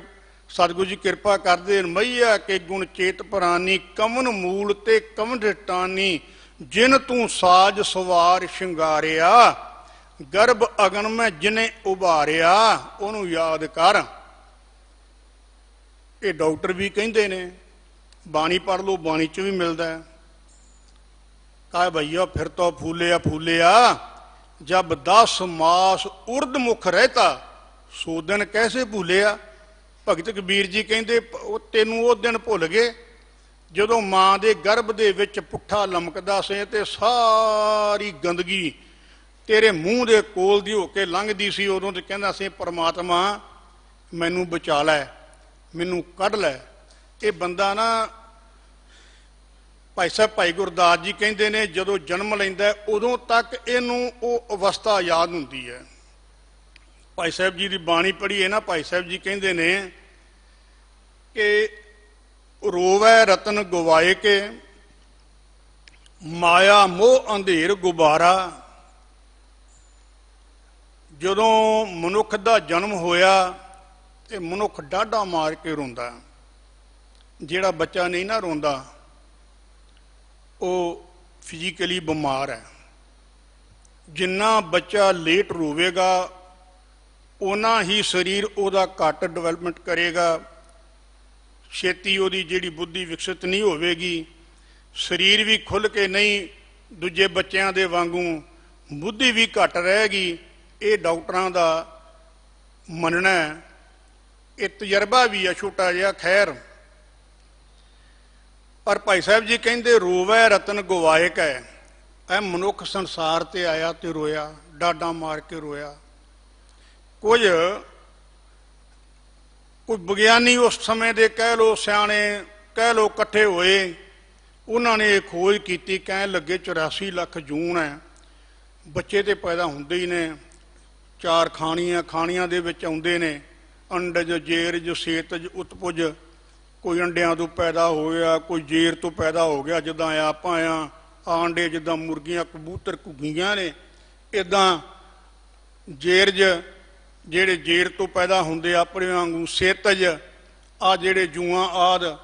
[SPEAKER 2] ਸਤਿਗੁਰੂ ਜੀ ਕਿਰਪਾ ਕਰਦੇ, ਮਈਆ ਕੇ ਗੁਣ ਚੇਤ ਪ੍ਰਾਨੀ, ਕਵਨ ਮੂਲ ਤੇ ਕਵਨ ਦ੍ਰਿਸ਼ਟਾਨੀ, ਜਿਨ ਤੂੰ ਸਾਜ ਸਵਾਰ ਸ਼ਿੰਗਾਰਿਆ, ਗਰਭ ਅਗਨ ਮੈਂ ਜਿਨੇ ਉਭਾਰਿਆ, ਉਹਨੂੰ ਯਾਦ ਕਰ। ਇਹ ਡਾਕਟਰ ਵੀ ਕਹਿੰਦੇ ਨੇ, ਬਾਣੀ ਪੜ੍ਹ ਲਓ, ਬਾਣੀ 'ਚ ਵੀ ਮਿਲਦਾ ਹੈ। ਕਾ ਭਈਆ ਫਿਰ ਤੋਂ ਫੂਲਿਆ ਫੂਲਿਆ, ਜਬ 10 ਮਾਸ ਉਰਦ ਮੁਖ ਰਹਿਤਾ, ਸੋ ਦਿਨ ਕੈਸੇ ਭੁੱਲਿਆ। ਭਗਤ ਕਬੀਰ ਜੀ ਕਹਿੰਦੇ, ਤੈਨੂੰ ਉਹ ਦਿਨ ਭੁੱਲ ਗਏ ਜਦੋਂ ਮਾਂ ਦੇ ਗਰਭ ਦੇ ਵਿੱਚ ਪੁੱਠਾ ਲਮਕਦਾ ਸੀ ਤੇ ਸਾਰੀ ਗੰਦਗੀ ਤੇਰੇ ਮੂੰਹ ਦੇ ਕੋਲ ਦੀ ਹੋ ਕੇ ਲੰਘਦੀ ਸੀ। ਉਦੋਂ ਤੇ ਕਹਿੰਦਾ ਸੀ, ਪਰਮਾਤਮਾ ਮੈਨੂੰ ਬਚਾ ਲੈ, ਮੈਨੂੰ ਕੱਢ ਲੈ। ਇਹ ਬੰਦਾ ਨਾ ਭਾਈ ਸਾਹਿਬ ਭਾਈ ਗੁਰਦਾਸ ਜੀ ਕਹਿੰਦੇ ਨੇ ਜਦੋਂ ਜਨਮ ਲੈਂਦਾ ਉਦੋਂ ਤੱਕ ਇਹਨੂੰ ਉਹ ਅਵਸਥਾ ਯਾਦ ਹੁੰਦੀ ਹੈ। ਭਾਈ ਸਾਹਿਬ ਜੀ ਦੀ ਬਾਣੀ ਪੜ੍ਹੀਏ ਨਾ, ਭਾਈ ਸਾਹਿਬ ਜੀ ਕਹਿੰਦੇ ਨੇ ਕਿ ਰੋਵੈ ਰਤਨ ਗਵਾਏ ਕੇ, ਮਾਇਆ ਮੋਹ ਅੰਧੇਰ ਗੁਬਾਰਾ। ਜਦੋਂ ਮਨੁੱਖ ਦਾ ਜਨਮ ਹੋਇਆ ਤੇ ਮਨੁੱਖ ਡਾਢਾ ਮਾਰ ਕੇ ਰੋਂਦਾ। ਜਿਹੜਾ ਬੱਚਾ ਨਹੀਂ ਨਾ ਰੋਂਦਾ ਉਹ ਫਿਜ਼ੀਕਲੀ ਬਿਮਾਰ ਹੈ। ਜਿੰਨਾ ਬੱਚਾ ਲੇਟ ਰੋਵੇਗਾ ਉਨਾ ਹੀ ਸਰੀਰ ਉਹਦਾ ਘੱਟ ਡਿਵੈਲਪਮੈਂਟ ਕਰੇਗਾ, ਛੇਤੀ ਉਹਦੀ ਜਿਹੜੀ ਬੁੱਧੀ ਵਿਕਸਿਤ ਨਹੀਂ ਹੋਵੇਗੀ, ਸਰੀਰ ਵੀ ਖੁੱਲ੍ਹ ਕੇ ਨਹੀਂ ਦੂਜੇ ਬੱਚਿਆਂ ਦੇ ਵਾਂਗੂ, ਬੁੱਧੀ ਵੀ ਘੱਟ ਰਹੇਗੀ। ਇਹ ਡਾਕਟਰਾਂ ਦਾ ਮੰਨਣਾ ਹੈ। ਇਹ ਤਜਰਬਾ ਵੀ ਹੈ ਛੋਟਾ ਜਿਹਾ, ਖੈਰ। ਪਰ ਭਾਈ ਸਾਹਿਬ ਜੀ ਕਹਿੰਦੇ ਰੋਵੈ ਰਤਨ ਗਵਾਏ ਕੈ। ਇਹ ਮਨੁੱਖ ਸੰਸਾਰ ਤੇ ਆਇਆ ਤੇ ਰੋਇਆ, ਡਾਢਾ ਮਾਰ ਕੇ ਰੋਇਆ। ਕੁਝ ਵਿਗਿਆਨੀ ਉਸ ਸਮੇਂ ਦੇ ਕਹਿ ਲੋ, ਸਿਆਣੇ ਕਹਿ ਲੋ, ਇਕੱਠੇ ਹੋਏ। ਉਹਨਾਂ ਨੇ ਇਹ ਖੋਜ ਕੀਤੀ, ਕਹਿਣ ਲੱਗੇ 84 ਲੱਖ ਜੂਨ ਹੈ, ਬੱਚੇ ਤੇ ਪੈਦਾ ਹੁੰਦੇ ਹੀ ਨੇ। 4 ਖਾਣੀਆਂ ਦੇ ਵਿੱਚ ਆਉਂਦੇ ਨੇ, ਅੰਡਜ, ਜੇਰਜ, ਸੇਤਜ, ਉਤਪੁਜ। ਕੋਈ ਅੰਡਿਆਂ ਤੋਂ ਪੈਦਾ ਹੋਇਆ, ਕੋਈ ਜੇਰ ਤੋਂ ਪੈਦਾ ਹੋ ਗਿਆ, ਜਿੱਦਾਂ ਆਪਾਂ ਆ ਆਂਡੇ, ਜਿੱਦਾਂ ਮੁਰਗੀਆਂ, ਕਬੂਤਰ, ਘੁੱਗੀਆਂ ਨੇ, ਇੱਦਾਂ ਜੇਰਜ ਜਿਹੜੇ ਜੇਰ ਤੋਂ ਪੈਦਾ ਹੁੰਦੇ ਆਪਣੇ ਵਾਂਗੂ, ਸੇਤਜ ਆ ਜਿਹੜੇ ਜੂਆਂ ਆਦਿ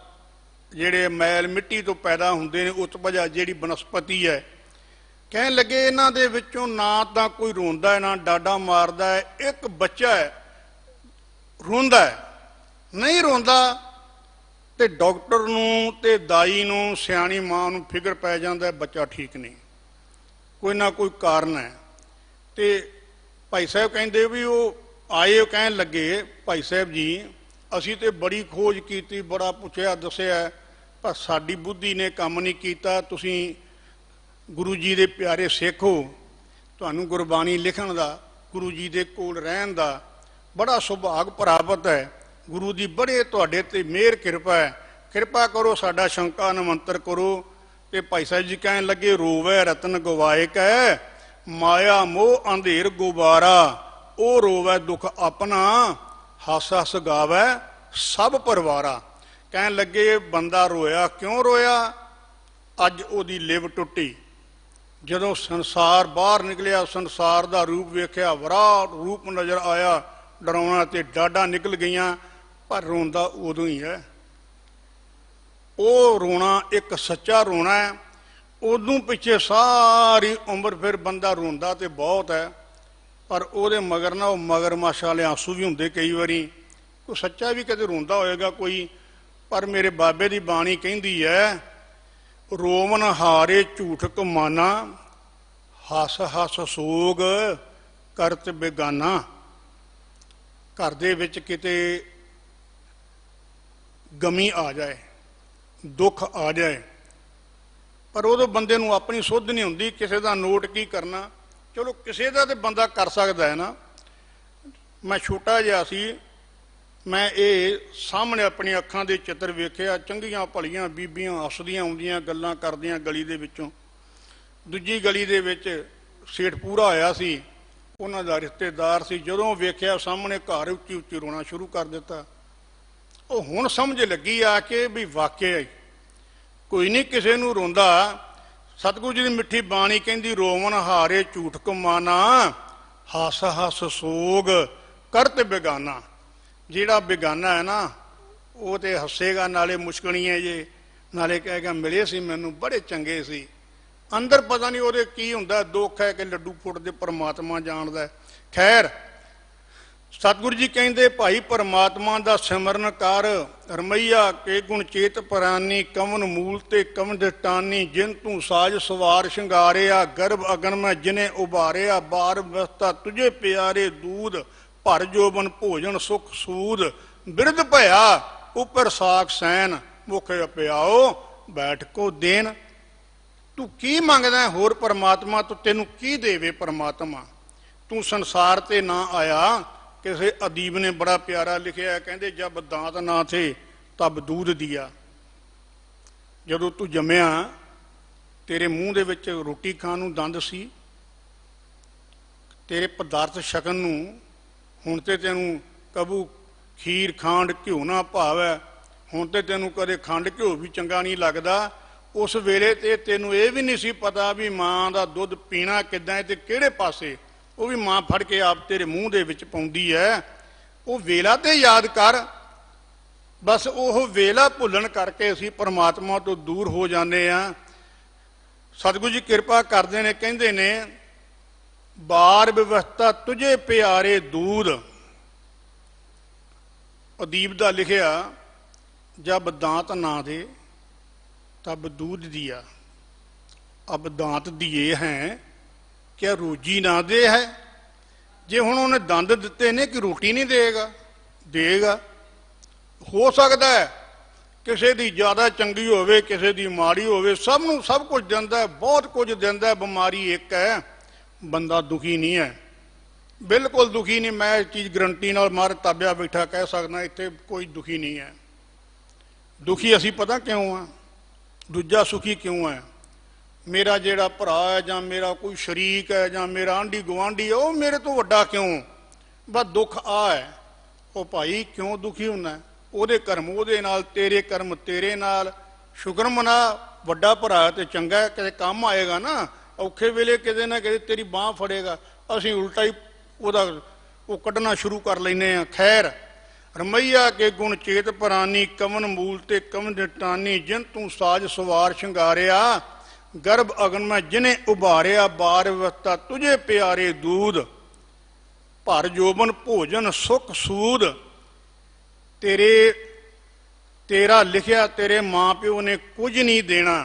[SPEAKER 2] ਜਿਹੜੇ ਮੈਲ ਮਿੱਟੀ ਤੋਂ ਪੈਦਾ ਹੁੰਦੇ ਨੇ, ਉਤਪਜ ਜਿਹੜੀ ਬਨਸਪਤੀ ਹੈ। ਕਹਿਣ ਲੱਗੇ ਇਹਨਾਂ ਦੇ ਵਿੱਚੋਂ ਨਾ ਤਾਂ ਕੋਈ ਰੋਂਦਾ ਹੈ ਨਾ ਡਾਢਾ ਮਾਰਦਾ ਹੈ। ਇੱਕ ਬੱਚਾ ਹੈ ਰੋਂਦਾ ਹੈ, ਨਹੀਂ ਰੋਂਦਾ ਤੇ ਡਾਕਟਰ ਨੂੰ ਤੇ ਦਾਈ ਨੂੰ, ਸਿਆਣੀ ਮਾਂ ਨੂੰ ਫਿਕਰ ਪੈ ਜਾਂਦਾ ਬੱਚਾ ਠੀਕ ਨਹੀਂ, ਕੋਈ ਨਾ ਕੋਈ ਕਾਰਨ ਹੈ। ਤੇ ਭਾਈ ਸਾਹਿਬ ਕਹਿੰਦੇ ਵੀ ਉਹ ਆਏ, ਕਹਿਣ ਲੱਗੇ ਭਾਈ ਸਾਹਿਬ ਜੀ ਅਸੀਂ ਤੇ ਬੜੀ ਖੋਜ ਕੀਤੀ, ਬੜਾ ਪੁੱਛਿਆ ਦੱਸਿਆ, ਪਰ ਸਾਡੀ ਬੁੱਧੀ ਨੇ ਕੰਮ ਨਹੀਂ ਕੀਤਾ। ਤੁਸੀਂ ਗੁਰੂ ਜੀ ਦੇ ਪਿਆਰੇ ਸਿੱਖ ਹੋ, ਤੁਹਾਨੂੰ ਗੁਰਬਾਣੀ ਲਿਖਣ ਦਾ, ਗੁਰੂ ਜੀ ਦੇ ਕੋਲ ਰਹਿਣ ਦਾ ਬੜਾ ਸੁਭਾਗ ਪ੍ਰਾਪਤ ਹੈ। ਗੁਰੂ ਦੀ ਬੜੇ ਤੁਹਾਡੇ ਤੇ ਮਿਹਰ ਕਿਰਪਾ ਹੈ, ਕਿਰਪਾ ਕਰੋ ਸਾਡਾ ਸ਼ੰਕਾ ਨਿਮੰਤਰ ਕਰੋ। ਤੇ ਭਾਈ ਸਾਹਿਬ ਜੀ ਕਹਿਣ ਲੱਗੇ ਰੋਵੈ ਰਤਨ ਗਵਾਏ ਕੈ, ਮਾਇਆ ਮੋਹ ਅੰਧੇਰ ਗੁਬਾਰਾ। ਉਹ ਰੋਵੈ ਦੁੱਖ ਆਪਣਾ, ਹੱਸ ਹੱਸ ਗਾਵੈ ਸਭ ਪਰਿਵਾਰਾ। ਕਹਿਣ ਲੱਗੇ ਬੰਦਾ ਰੋਇਆ ਕਿਉਂ ਰੋਇਆ? ਅੱਜ ਉਹਦੀ ਲਿਵ ਟੁੱਟੀ। ਜਦੋਂ ਸੰਸਾਰ ਬਾਹਰ ਨਿਕਲਿਆ, ਸੰਸਾਰ ਦਾ ਰੂਪ ਵੇਖਿਆ, ਵਿਰਾਟ ਰੂਪ ਨਜ਼ਰ ਆਇਆ, ਡਰਾਉਣਾ ਤੇ ਡਾਢਾਂ ਨਿਕਲ ਗਈਆਂ, ਪਰ ਰੋਂਦਾ ਉਦੋਂ ਹੀ ਹੈ। ਉਹ ਰੋਣਾ ਇੱਕ ਸੱਚਾ ਰੋਣਾ ਹੈ। ਉਦੋਂ ਪਿੱਛੇ ਸਾਰੀ ਉਮਰ ਫਿਰ ਬੰਦਾ ਰੋਂਦਾ ਤੇ ਬਹੁਤ ਹੈ, ਪਰ ਉਹਦੇ ਮਗਰ ਨਾ ਉਹ ਮਗਰਮੱਛ ਵਾਲੇ ਆਂਸੂ ਵੀ ਹੁੰਦੇ ਕਈ ਵਾਰੀ। ਕੋਈ ਸੱਚਾ ਵੀ ਕਦੇ ਰੋਂਦਾ ਹੋਏਗਾ ਕੋਈ, ਪਰ ਮੇਰੇ ਬਾਬੇ ਦੀ ਬਾਣੀ ਕਹਿੰਦੀ ਹੈ ਰੋਵਨ ਹਾਰੇ ਝੂਠ ਕਮਾਨਾ, ਹੱਸ ਹੱਸ ਸੋਗ ਕਰਤ ਬੇਗਾਨਾ। ਘਰ ਦੇ ਵਿੱਚ ਕਿਤੇ ਗਮੀ ਆ ਜਾਏ, ਦੁੱਖ ਆ ਜਾਏ, ਪਰ ਉਦੋਂ ਬੰਦੇ ਨੂੰ ਆਪਣੀ ਸੁੱਧ ਨਹੀਂ ਹੁੰਦੀ, ਕਿਸੇ ਦਾ ਨੋਟ ਕੀ ਕਰਨਾ। ਚਲੋ ਕਿਸੇ ਦਾ ਤੇ ਬੰਦਾ ਕਰ ਸਕਦਾ ਹੈ ਨਾ। ਮੈਂ ਛੋਟਾ ਜਿਹਾ ਸੀ, ਮੈਂ ਇਹ ਸਾਹਮਣੇ ਆਪਣੀਆਂ ਅੱਖਾਂ ਦੇ ਚਿੱਤਰ ਵੇਖਿਆ, ਚੰਗੀਆਂ ਭਲੀਆਂ ਬੀਬੀਆਂ ਹੱਸਦੀਆਂ ਆਉਂਦੀਆਂ, ਗੱਲਾਂ ਕਰਦੀਆਂ ਗਲੀ ਦੇ ਵਿੱਚੋਂ। ਦੂਜੀ ਗਲੀ ਦੇ ਵਿੱਚ ਸੇਠ ਪੂਰਾ ਹੋਇਆ ਸੀ, ਉਹਨਾਂ ਦਾ ਰਿਸ਼ਤੇਦਾਰ ਸੀ। ਜਦੋਂ ਵੇਖਿਆ ਸਾਹਮਣੇ ਘਰ, ਉੱਚੀ ਉੱਚੀ ਰੋਣਾ ਸ਼ੁਰੂ ਕਰ ਦਿੱਤਾ। ਉਹ ਹੁਣ ਸਮਝ ਲੱਗੀ ਆ ਕਿ ਵੀ ਵਾਕਿਆ ਕੋਈ ਨਹੀਂ ਕਿਸੇ ਨੂੰ ਰੋਂਦਾ। ਸਤਿਗੁਰੂ ਜੀ ਦੀ ਮਿੱਠੀ ਬਾਣੀ ਕਹਿੰਦੀ ਰੋਵਨ ਹਾਰੇ ਝੂਠ ਕਮਾਨਾ, ਹੱਸ ਹੱਸ ਸੋਗ ਕਰਤ ਬੇਗਾਨਾ। ਜਿਹੜਾ ਬੇਗਾਨਾ ਹੈ ਨਾ ਉਹ ਤੇ ਹੱਸੇਗਾ, ਨਾਲੇ ਮੁਸ਼ਕਣੀਆਂ ਜੇ, ਨਾਲੇ ਕਹੇਗਾ ਮਿਲੇ ਸੀ ਮੈਨੂੰ, ਬੜੇ ਚੰਗੇ ਸੀ। ਅੰਦਰ ਪਤਾ ਨਹੀਂ ਉਹਦੇ ਕੀ ਹੁੰਦਾ, ਦੁੱਖ ਹੈ ਕਿ ਲੱਡੂ ਫੁੱਟਦੇ ਪਰਮਾਤਮਾ ਜਾਣਦਾ। ਖੈਰ, ਸਤਿਗੁਰੂ ਜੀ ਕਹਿੰਦੇ ਭਾਈ ਪਰਮਾਤਮਾ ਦਾ ਸਿਮਰਨ ਕਰ, ਰਮਈਆ ਕੇ ਗੁਣ ਚੇਤ ਪ੍ਰਾਨੀ, ਕਵਨ ਮੂਲ ਤੇ ਕਵਨ ਦ੍ਰਿਸ਼ਟਾਨੀ। ਜਿਨ ਤੂੰ ਸਾਜ ਸਵਾਰ ਸ਼ਿੰਗਾਰਿਆ, ਗਰਭ ਅਗਨ ਮੈਂ ਜਿਨੇ ਉਭਾਰਿਆ। ਬਾਰ ਵਿਵਸਥਾ ਤੁਝੇ ਪਿਆਰੇ ਦੂਧ, ਭਰ ਜੋਬਨ ਭੋਜਨ ਸੁਖ ਸੂਦ। ਬਿਰਧ ਭਇਆ ਉਪਰ ਸਾਖ ਸੈਨ, ਮੁਖ ਪਿਆਓ ਬੈਠ ਕੋ ਦੇਨ। ਤੂੰ ਕੀ ਮੰਗਦਾ ਹੋਰ ਪਰਮਾਤਮਾ ਤੋਂ? ਤੈਨੂੰ ਕੀ ਦੇਵੇ ਪਰਮਾਤਮਾ? ਤੂੰ ਸੰਸਾਰ ਤੇ ਨਾ ਆਇਆ। ਕਿਸੇ ਅਦੀਬ ਨੇ ਬੜਾ ਪਿਆਰਾ ਲਿਖਿਆ, ਕਹਿੰਦੇ ਜਬ ਦਾਂਤ ਨਾ ਥੇ ਤਬ ਦੂਧ ਦਿਆ। ਜਦੋਂ ਤੂੰ ਜੰਮਿਆ ਤੇਰੇ ਮੂੰਹ ਦੇ ਵਿੱਚ ਰੋਟੀ ਖਾਣ ਨੂੰ ਦੰਦ ਸੀ, ਤੇਰੇ ਪਦਾਰਥ ਛਕਣ ਨੂੰ। ਹੁਣ ਤੇ ਤੈਨੂੰ ਕਬੂ ਖੀਰ ਖੰਡ ਘਿਓ ਨਾ ਭਾਵੈ, ਹੁਣ ਤੇ ਤੈਨੂੰ ਕਦੇ ਖੰਡ ਘਿਓ ਵੀ ਚੰਗਾ ਨਹੀਂ ਲੱਗਦਾ। ਉਸ ਵੇਲੇ ਤੇ ਤੈਨੂੰ ਇਹ ਵੀ ਨਹੀਂ ਸੀ ਪਤਾ ਵੀ ਮਾਂ ਦਾ ਦੁੱਧ ਪੀਣਾ ਕਿੱਦਾਂ ਹੈ ਤੇ ਕਿਹੜੇ ਪਾਸੇ, ਉਹ ਵੀ ਮਾਂ ਫੜ ਕੇ ਆਪ ਤੇਰੇ ਮੂੰਹ ਦੇ ਵਿੱਚ ਪਾਉਂਦੀ ਹੈ। ਉਹ ਵੇਲਾ ਤੇ ਯਾਦ ਕਰ। ਬਸ ਉਹ ਵੇਲਾ ਭੁੱਲਣ ਕਰਕੇ ਅਸੀਂ ਪਰਮਾਤਮਾ ਤੋਂ ਦੂਰ ਹੋ ਜਾਂਦੇ ਹਾਂ। ਸਤਿਗੁਰੂ ਜੀ ਕਿਰਪਾ ਕਰਦੇ ਨੇ, ਕਹਿੰਦੇ ਨੇ ਬਾਰ ਵਿਵਸਥਾ ਤੁਝੇ ਪਿਆਰੇ ਦੂਧ। ਅਦੀਬ ਦਾ ਲਿਖਿਆ, ਜਬ ਦਾਂਤ ਨਾ ਦੇ ਤਬ दूध दिया, अब दांत दिए हैं क्या रोजी ना दे है। जे हुण उन्हें दंद दिते ने कि रोटी नहीं देगा, देगा। हो सकता है किसी की ज़्यादा चंगी होवे, किसी की माड़ी होवे, सब नूं सब कुछ दिंदा है, बहुत कुछ दिंदा है। बीमारी एक है, बंदा दुखी नहीं है, बिल्कुल दुखी नहीं। मैं इस चीज़ गारंटी नाल मार ताबिया बैठा कह सकदा, इत्थे कोई दुखी नहीं है। दुखी असीं पता क्यों आ, दूजा सुखी क्यों है। मेरा जेड़ा भरा है जां मेरा कोई शरीक है जां मेरा आंढी गुआंढी है, वो मेरे तो वड्डा क्यों। बस दुख आ है। वो भाई क्यों दुखी होना है, ਉਹਦੇ कर्म ਉਹਦੇ नाल, तेरे कर्म तेरे नाल। शुक्र मना ਵੱਡਾ ਭਰਾ ਤੇ ਚੰਗਾ, ਕਿਤੇ ਕੰਮ ਆਏਗਾ ਨਾ, ਔਖੇ ਵੇਲੇ ਕਿਤੇ ਨਾ ਕਿਤੇ ਤੇਰੀ ਬਾਹ ਫੜੇਗਾ। ਅਸੀਂ ਉਲਟਾ ਹੀ ਉਹਦਾ ਉਹ ਕੱਢਣਾ ਸ਼ੁਰੂ ਕਰ ਲੈਨੇ ਆ। ਖੈਰ, रमैया के गुण चेत परानी, कवन मूल ते कवन जटानी। जिन तू साज सवार शंगारिया, गर्भ अगन में जिने उभारिया। बार व्यवस्था तुझे प्यारे दूध, भर जोबन भोजन सुख सूद। तेरे तेरा लिखिया तेरे माँ प्यो ने कुछ नहीं देना।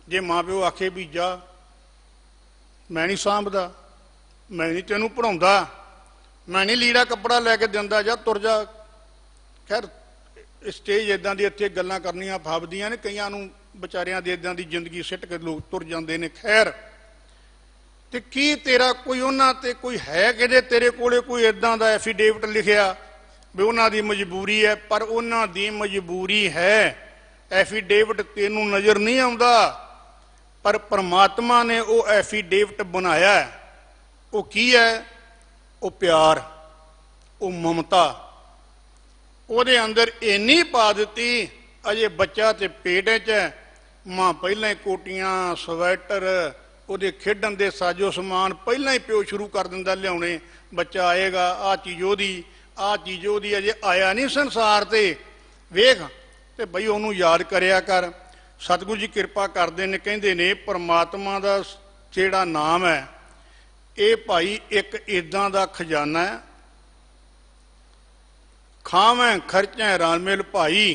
[SPEAKER 2] जे माँ प्यो आखे भी जा, मैं नहीं सांभदा, मैं नहीं तेनू पढ़ाउंदा, मैं नहीं लीड़ा कपड़ा लैके दिंदा, जा तुर जा। खैर स्टेज इदां दी इत्थे गल्लां करनियां फाबदियां ने, कईयां नूं बेचारियां दी इदां दी जिंदगी सिट के लोग तुर जांदे ने। खैर, ते की तेरा कोई उन्हां ते कोई है कि तेरे कोले कोई इदां दा एफीडेविट लिखिया भी उन्हां दी मजबूरी है। पर उन्हां दी मजबूरी है, एफीडेविट तेनूं नज़र नहीं आउंदा, पर परमात्मा ने वो एफीडेविट बनाया। वो की है, वो प्यार, वो ममता। ਉਹਦੇ अंदर इन्नी पा दी, अजे बच्चा तो पेट च है, मां पहला ही कोटियां स्वैटर ਉਹਦੇ खेडन के साजो समान पहला ही प्यो शुरू कर दिंदा लियाने। बच्चा आएगा, आ चीज़ ओहदी, आ चीज़ ओहदी, अजे आया नहीं संसार ते वेख ते बई ਉਹਨੂੰ याद करिया कर। सतगुरु जी कृपा करते ने, कहते ने परमात्मा का ਜਿਹੜਾ नाम है, ये भाई एक इदां दा खजाना है। खावें खर्चें रलमिल भाई,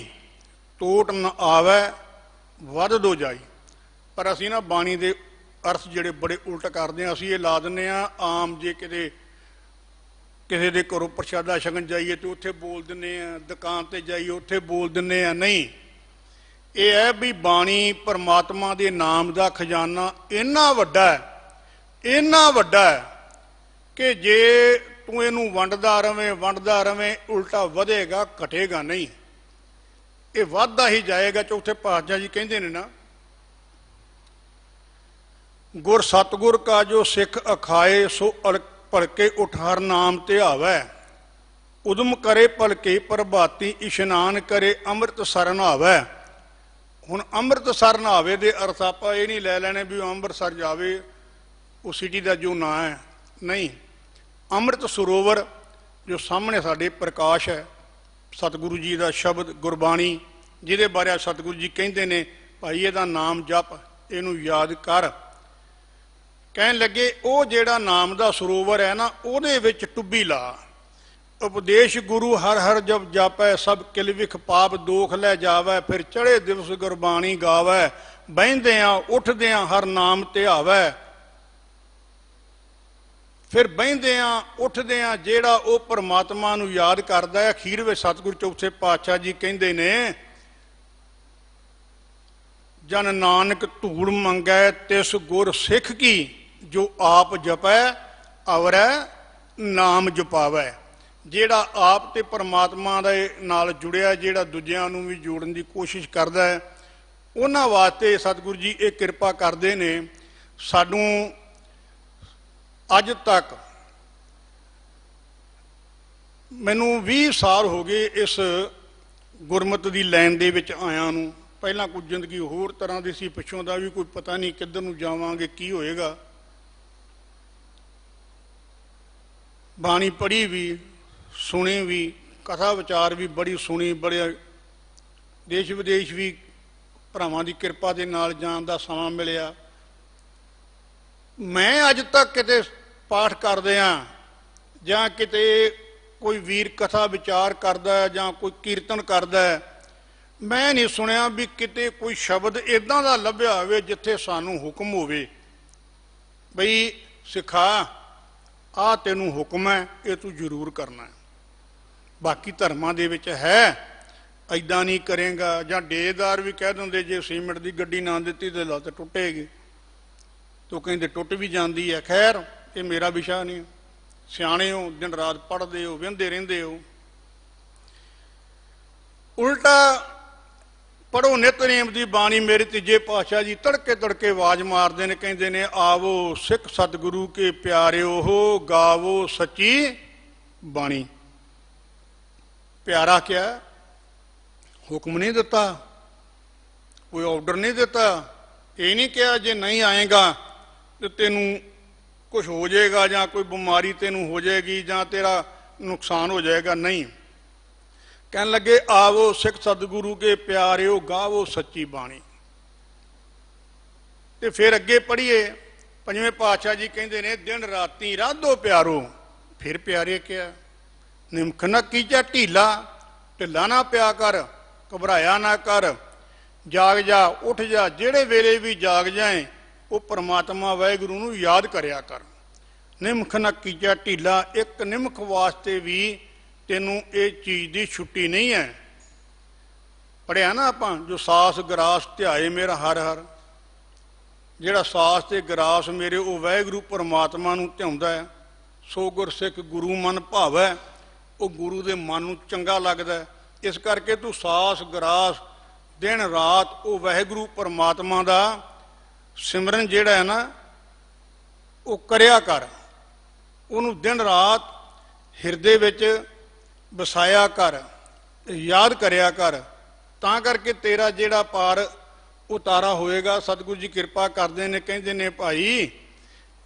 [SPEAKER 2] टोट न आवे वध दो जाई। पर असी ना बाणी दे अर्थ जिहड़े बड़े उल्ट करते हैं। असी ये ला दिंदे आ आम, जे किते किसी के घरों प्रशादा छकन जाइए तो उत्थे बोल दिंदे आ, दुकान ते जाइए उत्थे बोल दिंदे आ। नहीं, ये है भी बाणी परमात्मा दे नाम दा खजाना इन्ना वड्डा है, इन्ना वड्डा है कि जे तू इनू वंडदा रवें, उल्टा वधेगा घटेगा नहीं, ये वधदा ही जाएगा। चौथे पातशाह जी कहते ने ना, गुर सतगुर का जो सिख अखाए, सो भलके उठ हर नाम ते आवे। उदम करे भलके प्रभाती, इशनान करे अमृत सर नहावे। हुण अमृत सर नहावे दे अर्थ आपां ये नहीं लै लैणे भी अमृतसर जावे, वो सिटी का जो नाम है। नहीं, अमृत सरोवर जो सामने साडे प्रकाश है, सतगुरु जी का शब्द गुरबाणी, जिहदे बारे सतगुरु जी कहते ने भाई इहदा नाम जप, इहनूं याद कर। कहन लगे वो जिहड़ा नाम का सरोवर है ना, उहदे विच टुब्बी ला। उपदेश गुरु हर हर जब जापै, सब किल विख पाप दोख लै जावै। फिर चढ़े दिवस गुरबाणी गावै, बहिंदियां उठदियां हर नाम ध्यावै। फिर बहिंदियां उठदियां जेड़ा वो परमात्मा नूं याद करदा है। अखीर विच सतगुरु चौथे पातशाह जी कहंदे ने, जन नानक धूड़ मंगै तिस गुर सिख की, जो आप जपै अवरै नाम जपावै। जेड़ा आप ते परमात्मा दे नाल जुड़िया, जेड़ा दूजियां नूं भी जोड़न की कोशिश करदा है, ਉਹਨਾਂ ਵਾਸਤੇ ਸਤਿਗੁਰੂ ਜੀ ਇਹ ਕਿਰਪਾ ਕਰਦੇ ਨੇ। ਸਾਨੂੰ ਅੱਜ ਤੱਕ ਮੈਨੂੰ 20 ਸਾਲ ਹੋ ਗਏ ਇਸ ਗੁਰਮਤ ਦੀ ਲਾਈਨ ਦੇ ਵਿੱਚ ਆਇਆਂ ਨੂੰ। ਪਹਿਲਾਂ ਕੁਝ ਜ਼ਿੰਦਗੀ ਹੋਰ ਤਰ੍ਹਾਂ ਦੀ ਸੀ, ਪਿੱਛੋਂ ਦਾ ਵੀ ਕੋਈ ਪਤਾ ਨਹੀਂ ਕਿੱਧਰ ਨੂੰ ਜਾਵਾਂਗੇ, ਕੀ ਹੋਏਗਾ। ਬਾਣੀ ਪੜ੍ਹੀ ਵੀ, ਸੁਣੀ ਵੀ, ਕਥਾ ਵਿਚਾਰ ਵੀ ਬੜੀ ਸੁਣੀ, ਬੜੇ ਦੇਸ਼ ਵਿਦੇਸ਼ ਵੀ ਭਰਾਵਾਂ ਦੀ ਕਿਰਪਾ ਦੇ ਨਾਲ ਜਾਣ ਦਾ ਸਮਾਂ ਮਿਲਿਆ। ਮੈਂ ਅੱਜ ਤੱਕ ਕਿਤੇ ਪਾਠ ਕਰਦਿਆਂ ਜਾਂ ਕਿਤੇ ਕੋਈ ਵੀਰ ਕਥਾ ਵਿਚਾਰ ਕਰਦਾ ਜਾਂ ਕੋਈ ਕੀਰਤਨ ਕਰਦਾ, ਮੈਂ ਨਹੀਂ ਸੁਣਿਆ ਵੀ ਕਿਤੇ ਕੋਈ ਸ਼ਬਦ ਇੱਦਾਂ ਦਾ ਲੱਭਿਆ ਹੋਵੇ ਜਿੱਥੇ ਸਾਨੂੰ ਹੁਕਮ ਹੋਵੇ ਬਈ ਸਿੱਖਾ ਆਹ ਤੈਨੂੰ ਹੁਕਮ ਹੈ, ਇਹ ਤੂੰ ਜ਼ਰੂਰ ਕਰਨਾ ਹੈ। ਬਾਕੀ ਧਰਮਾਂ ਦੇ ਵਿੱਚ ਹੈ ਐਦਾਂ ਨਹੀਂ ਕਰੇਗਾ, ਜਾਂ ਡੇਦਾਰ ਵੀ ਕਹਿ ਦਿੰਦੇ ਜੇ ਸੀਮਿੰਟ ਦੀ ਗੱਡੀ ਨਾ ਦਿੱਤੀ ਤੇ ਲੱਤ ਟੁੱਟੇਗੀ, ਤੋ ਕਹਿੰਦੇ ਟੁੱਟ ਵੀ ਜਾਂਦੀ ਹੈ। ਖੈਰ ਇਹ ਮੇਰਾ ਵਿਸ਼ਾ ਨਹੀਂ। ਸਿਆਣੇ ਹੋ, ਦਿਨ ਰਾਤ ਪੜ੍ਹਦੇ ਹੋ, ਵਹਿੰਦੇ ਰਹਿੰਦੇ ਹੋ। ਉਲਟਾ ਪੜ੍ਹੋ ਨਿਤਨੇਮ ਦੀ ਬਾਣੀ। ਮੇਰੇ ਤੀਜੇ ਪਾਤਸ਼ਾਹ ਜੀ ਤੜਕੇ ਤੜਕੇ ਆਵਾਜ਼ ਮਾਰਦੇ ਨੇ, ਕਹਿੰਦੇ ਨੇ ਆਵੋ ਸਿੱਖ ਸਤਿਗੁਰੂ ਕੇ ਪਿਆਰਿਓ ਹੋ, ਗਾਵੋ ਸੱਚੀ ਬਾਣੀ। ਪਿਆਰਾ ਕਿਹਾ, ਹੁਕਮ ਨਹੀਂ ਦਿੱਤਾ, ਕੋਈ ਆਰਡਰ ਨਹੀਂ ਦਿੱਤਾ। ਇਹ ਨਹੀਂ ਕਿਹਾ ਜੇ ਨਹੀਂ ਆਏਗਾ ਤੇ ਤੈਨੂੰ ਕੁਝ ਹੋ ਜਾਏਗਾ ਜਾਂ ਕੋਈ ਬਿਮਾਰੀ ਤੈਨੂੰ ਹੋ ਜਾਏਗੀ ਜਾਂ ਤੇਰਾ ਨੁਕਸਾਨ ਹੋ ਜਾਏਗਾ। ਨਹੀਂ, ਕਹਿਣ ਲੱਗੇ ਆਵੋ ਸਿੱਖ ਸਤਿਗੁਰੂ ਕੇ ਪਿਆਰਿਓ, ਗਾਵੋ ਸੱਚੀ ਬਾਣੀ। ਤੇ ਫਿਰ ਅੱਗੇ ਪੜ੍ਹੀਏ। ਪੰਜਵੇਂ ਪਾਤਸ਼ਾਹ ਜੀ ਕਹਿੰਦੇ ਨੇ ਦਿਨ ਰਾਤੀ ਰਾਧੋ ਪਿਆਰੋ। ਫਿਰ ਪਿਆਰੇ ਕਿਹਾ, ਨਿਮਖ ਨਾ ਕੀਜਾ ਢੀਲਾ, ਢਿੱਲਾ ਨਾ ਪਿਆ ਕਰ, ਘਬਰਾਇਆ ਨਾ ਕਰ, ਜਾਗ ਜਾ, ਉੱਠ ਜਾ। ਜਿਹੜੇ ਵੇਲੇ ਵੀ ਜਾਗ ਜਾਏ ਉਹ ਪਰਮਾਤਮਾ ਵਾਹਿਗੁਰੂ ਨੂੰ ਯਾਦ ਕਰਿਆ ਕਰ। ਨਿਮਖ ਨਾ ਕੀਜਾ ਢੀਲਾ, ਇੱਕ ਨਿਮਖ ਵਾਸਤੇ ਵੀ ਤੈਨੂੰ ਇਹ ਚੀਜ਼ ਦੀ ਛੁੱਟੀ ਨਹੀਂ ਹੈ। ਪੜ੍ਹਿਆ ਨਾ ਆਪਾਂ, ਜੋ ਸਾਸ ਗਰਾਸ ਧਿਆਏ ਮੇਰਾ ਹਰ ਹਰ। ਜਿਹੜਾ ਸਾਸ ਤੇ ਗਰਾਸ ਮੇਰੇ ਉਹ ਵਾਹਿਗੁਰੂ ਪਰਮਾਤਮਾ ਨੂੰ ਧਿਆਉਂਦਾ ਹੈ, ਸੋ ਗੁਰਸਿੱਖ ਗੁਰੂ ਮਨ ਭਾਵੈ। ਉਹ ਗੁਰੂ ਦੇ ਮਨ ਨੂੰ ਚੰਗਾ ਲੱਗਦਾ। ਇਸ ਕਰਕੇ ਤੂੰ ਸਾਸ ਗਰਾਸ ਦਿਨ ਰਾਤ ਉਹ ਵਾਹਿਗੁਰੂ ਪਰਮਾਤਮਾ ਦਾ ਸਿਮਰਨ ਜਿਹੜਾ ਹੈ ਨਾ ਉਹ ਕਰਿਆ ਕਰ। ਉਹਨੂੰ ਦਿਨ ਰਾਤ ਹਿਰਦੇ ਵਿੱਚ ਵਸਾਇਆ ਕਰ, ਯਾਦ ਕਰਿਆ ਕਰ। ਤਾਂ ਕਰਕੇ ਤੇਰਾ ਜਿਹੜਾ ਪਾਰ ਉਤਾਰਾ ਹੋਏਗਾ। ਸਤਿਗੁਰੂ ਜੀ ਕਿਰਪਾ ਕਰਦੇ ਨੇ, ਕਹਿੰਦੇ ਨੇ ਭਾਈ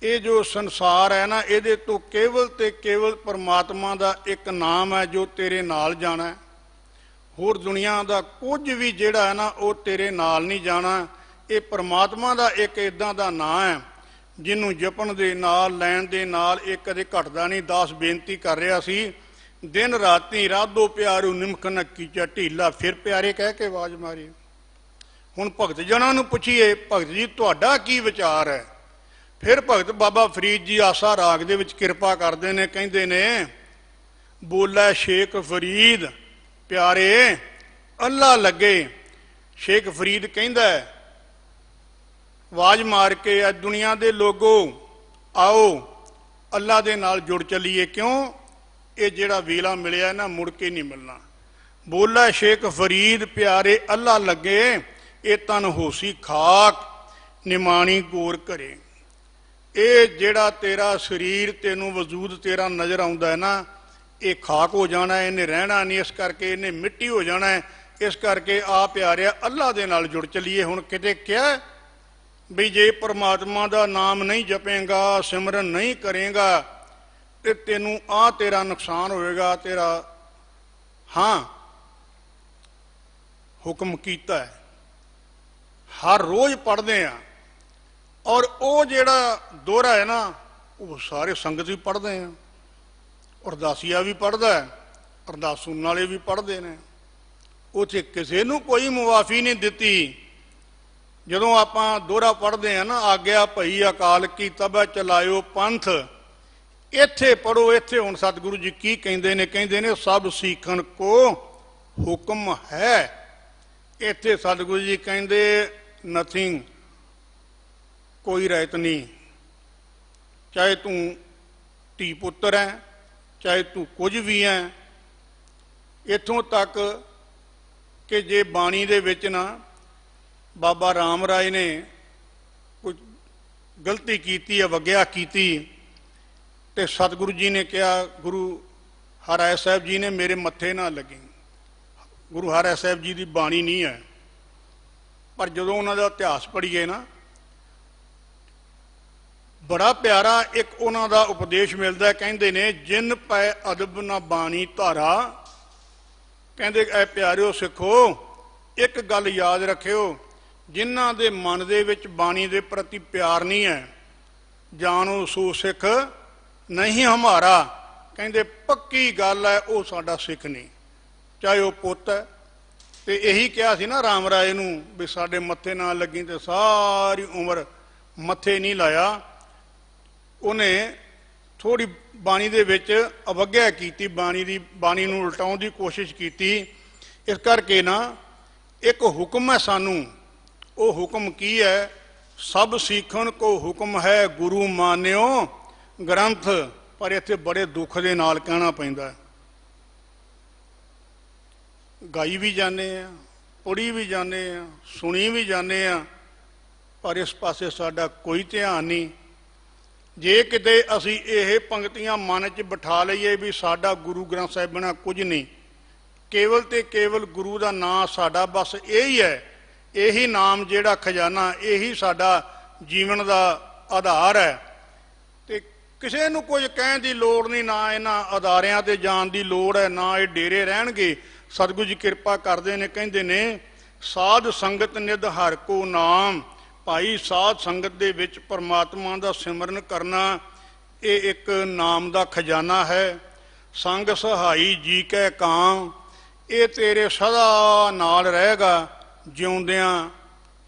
[SPEAKER 2] ਇਹ ਜੋ ਸੰਸਾਰ ਹੈ ਨਾ, ਇਹਦੇ ਤੋਂ ਕੇਵਲ ਤੇ ਕੇਵਲ ਪਰਮਾਤਮਾ ਦਾ ਇੱਕ ਨਾਮ ਹੈ ਜੋ ਤੇਰੇ ਨਾਲ ਜਾਣਾ ਹੈ। ਹੋਰ ਦੁਨੀਆ ਦਾ ਕੁਝ ਵੀ ਜਿਹੜਾ ਹੈ ਨਾ ਉਹ ਤੇਰੇ ਨਾਲ ਨਹੀਂ ਜਾਣਾ। ਇਹ ਪਰਮਾਤਮਾ ਦਾ ਇੱਕ ਇੱਦਾਂ ਦਾ ਨਾਂ ਹੈ ਜਿਹਨੂੰ ਜਪਣ ਦੇ ਨਾਲ, ਲੈਣ ਦੇ ਨਾਲ ਇਹ ਕਦੇ ਘਟਦਾ ਨਹੀਂ। ਦਾਸ ਬੇਨਤੀ ਕਰ ਰਿਹਾ ਸੀ, ਦਿਨ ਰਾਤੀ ਰਾਧੋ ਪਿਆਰੂ, ਨਿਮਖ ਨਾ ਕੀਜਾ ਢੀਲਾ। ਫਿਰ ਪਿਆਰੇ ਕਹਿ ਕੇ ਆਵਾਜ਼ ਮਾਰੀ। ਹੁਣ ਭਗਤ ਜਨਾਂ ਨੂੰ ਪੁੱਛੀਏ, ਭਗਤ ਜੀ ਤੁਹਾਡਾ ਕੀ ਵਿਚਾਰ ਹੈ? ਫਿਰ ਭਗਤ ਬਾਬਾ ਫਰੀਦ ਜੀ ਆਸਾ ਰਾਗ ਦੇ ਵਿੱਚ ਕਿਰਪਾ ਕਰਦੇ ਨੇ, ਕਹਿੰਦੇ ਨੇ ਬੋਲਾ ਸ਼ੇਖ ਫਰੀਦ ਪਿਆਰੇ ਅੱਲਾ ਲੱਗੇ। ਸ਼ੇਖ ਫਰੀਦ ਕਹਿੰਦਾ ਆਵਾਜ਼ ਮਾਰ ਕੇ, ਅੱਜ ਦੁਨੀਆ ਦੇ ਲੋਗੋ ਆਓ ਅੱਲਾ ਦੇ ਨਾਲ ਜੁੜ ਚੱਲੀਏ। ਕਿਉਂ? ਇਹ ਜਿਹੜਾ ਵੇਲਾ ਮਿਲਿਆ ਨਾ ਮੁੜ ਕੇ ਨਹੀਂ ਮਿਲਣਾ। ਬੋਲਾ ਸ਼ੇਖ ਫਰੀਦ ਪਿਆਰੇ ਅੱਲਾ ਲੱਗੇ, ਇਹ ਤਨ ਹੋਸੀ ਖਾਕ ਨਿਮਾਣੀ ਗੌਰ ਕਰੇ। ਇਹ ਜਿਹੜਾ ਤੇਰਾ ਸਰੀਰ ਤੈਨੂੰ ਵਜੂਦ ਤੇਰਾ ਨਜ਼ਰ ਆਉਂਦਾ ਹੈ ਨਾ, ਇਹ ਖਾਕ ਹੋ ਜਾਣਾ, ਇਹਨੇ ਰਹਿਣਾ ਨਹੀਂ। ਇਸ ਕਰਕੇ ਇਹਨੇ ਮਿੱਟੀ ਹੋ ਜਾਣਾ। ਇਸ ਕਰਕੇ ਆ ਪਿਆਰਿਆ ਅੱਲਾ ਦੇ ਨਾਲ ਜੁੜ ਚੱਲੀਏ। ਹੁਣ ਕਿਤੇ ਕਿਹਾ ਵੀ ਜੇ ਪਰਮਾਤਮਾ ਦਾ ਨਾਮ ਨਹੀਂ ਜਪੇਗਾ, ਸਿਮਰਨ ਨਹੀਂ ਕਰੇਗਾ ਤੇ ਤੈਨੂੰ ਆ ਤੇਰਾ ਨੁਕਸਾਨ ਹੋਏਗਾ ਤੇਰਾ। ਹਾਂ, ਹੁਕਮ ਕੀਤਾ ਹੈ, ਹਰ ਰੋਜ਼ ਪੜ੍ਹਦੇ ਆ। ਔਰ ਉਹ ਜਿਹੜਾ ਦੋਹਰਾ ਹੈ ਨਾ ਉਹ ਸਾਰੇ ਸੰਗਤ ਵੀ ਪੜ੍ਹਦੇ ਆ, ਅਰਦਾਸੀਆ ਵੀ ਪੜ੍ਹਦਾ, ਅਰਦਾਸ ਸੁਣਨ ਵਾਲੇ ਵੀ ਪੜ੍ਹਦੇ ਨੇ। ਉੱਥੇ ਕਿਸੇ ਨੂੰ ਕੋਈ ਮੁਆਫੀ ਨਹੀਂ ਦਿੱਤੀ। ਜਦੋਂ ਆਪਾਂ ਦੋਹਰਾ ਪੜ੍ਹਦੇ ਆ ਨਾ, ਆਗਿਆ ਭਈ ਅਕਾਲ ਕੀ ਤਬੈ ਚਲਾਇਓ ਪੰਥ, ਇੱਥੇ ਪੜ੍ਹੋ। ਇੱਥੇ ਹੁਣ ਸਤਿਗੁਰੂ ਜੀ ਕੀ ਕਹਿੰਦੇ ਨੇ? ਕਹਿੰਦੇ ਨੇ ਸਭ ਸੀਖਣ ਕੋ ਹੁਕਮ ਹੈ। ਇੱਥੇ ਸਤਿਗੁਰੂ ਜੀ ਕਹਿੰਦੇ ਨਥਿੰਗ, ਕੋਈ ਰਹਿਤ ਨਹੀਂ। ਚਾਹੇ ਤੂੰ ਧੀ ਪੁੱਤਰ ਹੈ, ਚਾਹੇ ਤੂੰ ਕੁਝ ਵੀ ਹੈ। ਇੱਥੋਂ ਤੱਕ ਕਿ ਜੇ ਬਾਣੀ ਦੇ ਵਿੱਚ ਨਾ ਬਾਬਾ ਰਾਮ ਰਾਏ ਨੇ ਕੋਈ ਗਲਤੀ ਕੀਤੀ, ਅਵੱਗਿਆ ਕੀਤੀ, ਤੇ ਸਤਿਗੁਰੂ ਜੀ ਨੇ ਕਿਹਾ, ਗੁਰੂ ਹਰਿ ਸਾਹਿਬ ਜੀ ਨੇ, ਮੇਰੇ ਮੱਥੇ ਨਾ ਲੱਗੀ। ਗੁਰੂ ਹਰਿ ਸਾਹਿਬ ਜੀ ਦੀ ਬਾਣੀ ਨਹੀਂ ਹੈ, ਪਰ ਜਦੋਂ ਉਹਨਾਂ ਦਾ ਇਤਿਹਾਸ ਪੜ੍ਹੀਏ ਨਾ, ਬੜਾ ਪਿਆਰਾ ਇੱਕ ਉਹਨਾਂ ਦਾ ਉਪਦੇਸ਼ ਮਿਲਦਾ। ਕਹਿੰਦੇ ਨੇ, ਜਿਨ ਪੈ ਅਦਬ ਨਾ ਬਾਣੀ ਧਾਰਾ। ਕਹਿੰਦੇ ਐ ਪਿਆਰਿਓ ਸਿੱਖੋ, ਇੱਕ ਗੱਲ ਯਾਦ ਰੱਖਿਓ, ਜਿਨ੍ਹਾਂ ਦੇ ਮਨ ਦੇ ਵਿੱਚ ਬਾਣੀ ਦੇ ਪ੍ਰਤੀ ਪਿਆਰ ਨਹੀਂ ਹੈ, ਜਾਣੋ ਸੋ ਸਿੱਖ ਨਹੀਂ ਹਮਾਰਾ। ਕਹਿੰਦੇ ਪੱਕੀ ਗੱਲ ਹੈ, ਉਹ ਸਾਡਾ ਸਿੱਖ ਨਹੀਂ, ਚਾਹੇ ਉਹ ਪੁੱਤ ਹੈ। ਤੇ ਇਹੀ ਕਿਹਾ ਸੀ ਨਾ ਰਾਮ ਰਾਏ ਨੂੰ ਵੀ ਸਾਡੇ ਮੱਥੇ ਨਾ ਲੱਗੀ, ਤੇ ਸਾਰੀ ਉਮਰ ਮੱਥੇ ਨਹੀਂ ਲਾਇਆ। ਉਹਨੇ ਥੋੜੀ ਬਾਣੀ ਦੇ ਵਿੱਚ ਅਵੱਗਿਆ ਕੀਤੀ, ਬਾਣੀ ਨੂੰ ਉਲਟਾਉਣ ਦੀ ਕੋਸ਼ਿਸ਼ ਕੀਤੀ। ਇਸ ਕਰਕੇ ਨਾ ਇੱਕ ਹੁਕਮ ਹੈ ਸਾਨੂੰ, ਉਹ ਹੁਕਮ ਕੀ ਹੈ? ਸਭ ਸਿੱਖਣ ਕੋ ਹੁਕਮ ਹੈ, ਗੁਰੂ ਮਾਨਿਓ ਗ੍ਰੰਥ। ਪਰ ਇੱਥੇ ਬੜੇ ਦੁੱਖ ਦੇ ਨਾਲ ਕਹਿਣਾ ਪੈਂਦਾ, ਗਾਈ ਵੀ ਜਾਂਦੇ ਆ, ਪੜ੍ਹੀ ਵੀ ਜਾਂਦੇ ਆ, ਸੁਣੀ ਵੀ ਜਾਂਦੇ ਆ, ਪਰ ਇਸ ਪਾਸੇ ਸਾਡਾ ਕੋਈ ਧਿਆਨ ਨਹੀਂ। ਜੇ ਕਿਤੇ ਅਸੀਂ ਇਹ ਪੰਕਤੀਆਂ ਮਨ 'ਚ ਬਿਠਾ ਲਈਏ ਵੀ ਸਾਡਾ ਗੁਰੂ ਗ੍ਰੰਥ ਸਾਹਿਬ ਬਿਨਾਂ ਕੁਝ ਨਹੀਂ, ਕੇਵਲ ਤੇ ਕੇਵਲ ਗੁਰੂ ਦਾ ਨਾਂ ਸਾਡਾ ਬਸ ਇਹੀ ਹੈ, ਇਹੀ ਨਾਮ ਜਿਹੜਾ ਖਜ਼ਾਨਾ, ਇਹੀ ਸਾਡਾ ਜੀਵਨ ਦਾ ਆਧਾਰ ਹੈ, ਤੇ ਕਿਸੇ ਨੂੰ ਕੁਝ ਕਹਿਣ ਦੀ ਲੋੜ ਨਹੀਂ, ਨਾ ਇਹਨਾਂ ਅਦਾਰਿਆਂ ਤੇ ਜਾਣ ਦੀ ਲੋੜ ਹੈ, ਨਾ ਇਹ ਡੇਰੇ ਰਹਿਣਗੇ। ਸਤਿਗੁਰੂ ਜੀ ਕਿਰਪਾ ਕਰਦੇ ਨੇ, ਕਹਿੰਦੇ ਨੇ, ਸਾਧ ਸੰਗਤ ਨਿਧ ਹਰਿ ਕੋ ਨਾਮ। ਭਾਈ ਸਾਧ ਸੰਗਤ ਦੇ ਵਿੱਚ ਪਰਮਾਤਮਾ ਦਾ ਸਿਮਰਨ ਕਰਨਾ, ਇਹ ਇੱਕ ਨਾਮ ਦਾ ਖਜ਼ਾਨਾ ਹੈ। ਸੰਗ ਸਹਾਈ ਜੀ ਕੈ ਕਾਮ, ਇਹ ਤੇਰੇ ਸਦਾ ਨਾਲ ਰਹੇਗਾ ਜਿਉਂਦਿਆਂ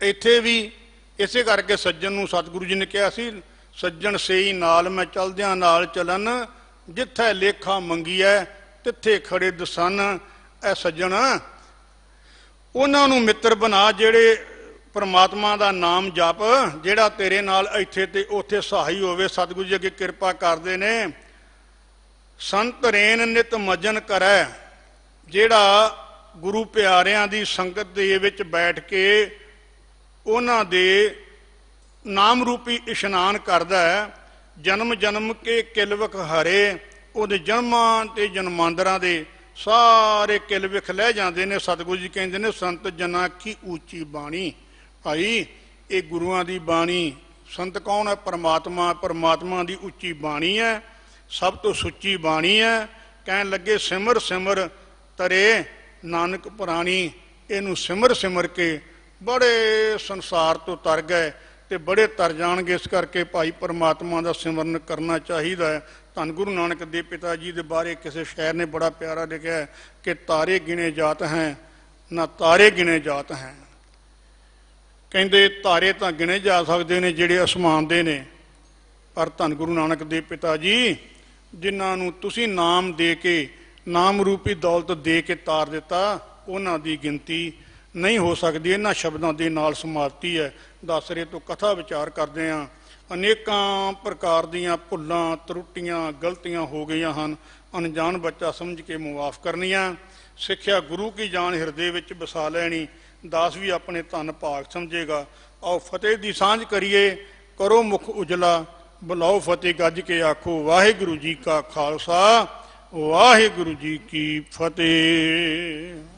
[SPEAKER 2] ਇੱਥੇ ਵੀ। ਇਸੇ ਕਰਕੇ ਸੱਜਣ ਨੂੰ ਸਤਿਗੁਰੂ ਜੀ ਨੇ ਕਿਹਾ ਸੀ, ਸੱਜਣ ਸੇਈ ਨਾਲ ਮੈਂ ਚਲਦਿਆਂ ਨਾਲ ਚਲਨ, ਜਿੱਥੇ ਲੇਖਾ ਮੰਗੀਐ ਤਿੱਥੇ ਖੜੇ ਦਸਨ। ਇਹ ਸੱਜਣ ਉਹਨਾਂ ਨੂੰ ਮਿੱਤਰ ਬਣਾ ਜਿਹੜੇ ਪਰਮਾਤਮਾ ਦਾ ਨਾਮ ਜਪ, ਜਿਹੜਾ ਤੇਰੇ ਨਾਲ ਇੱਥੇ ਤੇ ਉੱਥੇ ਸਹਾਈ ਹੋਵੇ। ਸਤਿਗੁਰੂ ਜੀ ਅੱਗੇ ਕਿਰਪਾ ਕਰਦੇ ਨੇ, ਸੰਤ ਰੇਨ ਨਿਤ ਮਜਨ ਕਰੈ। ਜਿਹੜਾ ਗੁਰੂ ਪਿਆਰਿਆਂ ਦੀ ਸੰਗਤ ਦੇ ਵਿੱਚ ਬੈਠ ਕੇ ਉਹਨਾਂ ਦੇ ਨਾਮ ਰੂਪੀ ਇਸ਼ਨਾਨ ਕਰਦਾ ਹੈ, ਜਨਮ ਜਨਮ ਕੇ ਕਿਲਵਕ ਹਰੇ। ਉਹਦੇ ਜਨਮਾਂ ਤੇ ਜਨਮਾਂਦਰਾਂ ਦੇ ਸਾਰੇ ਕਿਲਵਿਖ ਲੈ ਜਾਂਦੇ ਨੇ। ਸਤਿਗੁਰੂ ਜੀ ਕਹਿੰਦੇ ਨੇ, ਸੰਤ ਜਨਾਂ ਕੀ ਉੱਚੀ ਬਾਣੀ। ਭਾਈ ਇਹ ਗੁਰੂਆਂ ਦੀ ਬਾਣੀ। ਸੰਤ ਕੌਣ ਹੈ? ਪਰਮਾਤਮਾ। ਪਰਮਾਤਮਾ ਦੀ ਉੱਚੀ ਬਾਣੀ ਹੈ, ਸਭ ਤੋਂ ਸੁੱਚੀ ਬਾਣੀ ਹੈ। ਕਹਿਣ ਲੱਗੇ, ਸਿਮਰ ਸਿਮਰ ਤਰੇ ਨਾਨਕ ਪ੍ਰਾਣੀ। ਇਹਨੂੰ ਸਿਮਰ ਸਿਮਰ ਕੇ ਬੜੇ ਸੰਸਾਰ ਤੋਂ ਤਰ ਗਏ ਤੇ ਬੜੇ ਤਰ ਜਾਣਗੇ। ਇਸ ਕਰਕੇ ਭਾਈ ਪਰਮਾਤਮਾ ਦਾ ਸਿਮਰਨ ਕਰਨਾ ਚਾਹੀਦਾ ਹੈ। ਧੰਨ ਗੁਰੂ ਨਾਨਕ ਦੇ ਪਿਤਾ ਜੀ ਦੇ ਬਾਰੇ ਕਿਸੇ ਸ਼ਾਇਰ ਨੇ ਬੜਾ ਪਿਆਰਾ ਲਿਖਿਆ ਕਿ ਤਾਰੇ ਗਿਣੇ ਜਾਤ ਹੈ ਨਾ ਤਾਰੇ ਗਿਣੇ ਜਾਤ ਹੈ। ਕਹਿੰਦੇ ਤਾਰੇ ਤਾਂ ਗਿਣੇ ਜਾ ਸਕਦੇ ਨੇ ਜਿਹੜੇ ਅਸਮਾਨ ਦੇ ਨੇ, ਪਰ ਧੰਨ ਗੁਰੂ ਨਾਨਕ ਦੇ ਪਿਤਾ ਜੀ ਜਿਨ੍ਹਾਂ ਨੂੰ ਤੁਸੀਂ ਨਾਮ ਦੇ ਕੇ, ਨਾਮ ਰੂਪੀ ਦੌਲਤ ਦੇ ਕੇ ਤਾਰ ਦਿੱਤਾ, ਉਹਨਾਂ ਦੀ ਗਿਣਤੀ ਨਹੀਂ ਹੋ ਸਕਦੀ। ਇਹਨਾਂ ਸ਼ਬਦਾਂ ਦੇ ਨਾਲ ਸਮਾਪਤੀ ਹੈ। ਦਸਰੇ ਤੋਂ ਕਥਾ ਵਿਚਾਰ ਕਰਦੇ ਹਾਂ। ਅਨੇਕਾਂ ਪ੍ਰਕਾਰ ਦੀਆਂ ਭੁੱਲਾਂ, ਤਰੁੱਟੀਆਂ, ਗਲਤੀਆਂ ਹੋ ਗਈਆਂ ਹਨ। ਅਣਜਾਣ ਬੱਚਾ ਸਮਝ ਕੇ ਮੁਆਫ ਕਰਨੀਆਂ। ਸਿੱਖਿਆ ਗੁਰੂ ਕੀ ਜਾਨ ਹਿਰਦੇ ਵਿੱਚ ਵਸਾ ਲੈਣੀ। ਦਾਸ ਵੀ ਆਪਣੇ ਧਨ ਭਾਗ ਸਮਝੇਗਾ। ਆਓ ਫਤਿਹ ਦੀ ਸਾਂਝ ਕਰੀਏ, ਕਰੋ ਮੁਖ ਉਜਲਾ, ਬੁਲਾਓ ਫਤਿਹ ਗੱਜ ਕੇ ਆਖੋ, ਵਾਹਿਗੁਰੂ ਜੀ ਕਾ ਖਾਲਸਾ, ਵਾਹਿਗੁਰੂ ਜੀ ਕੀ ਫਤਿਹ।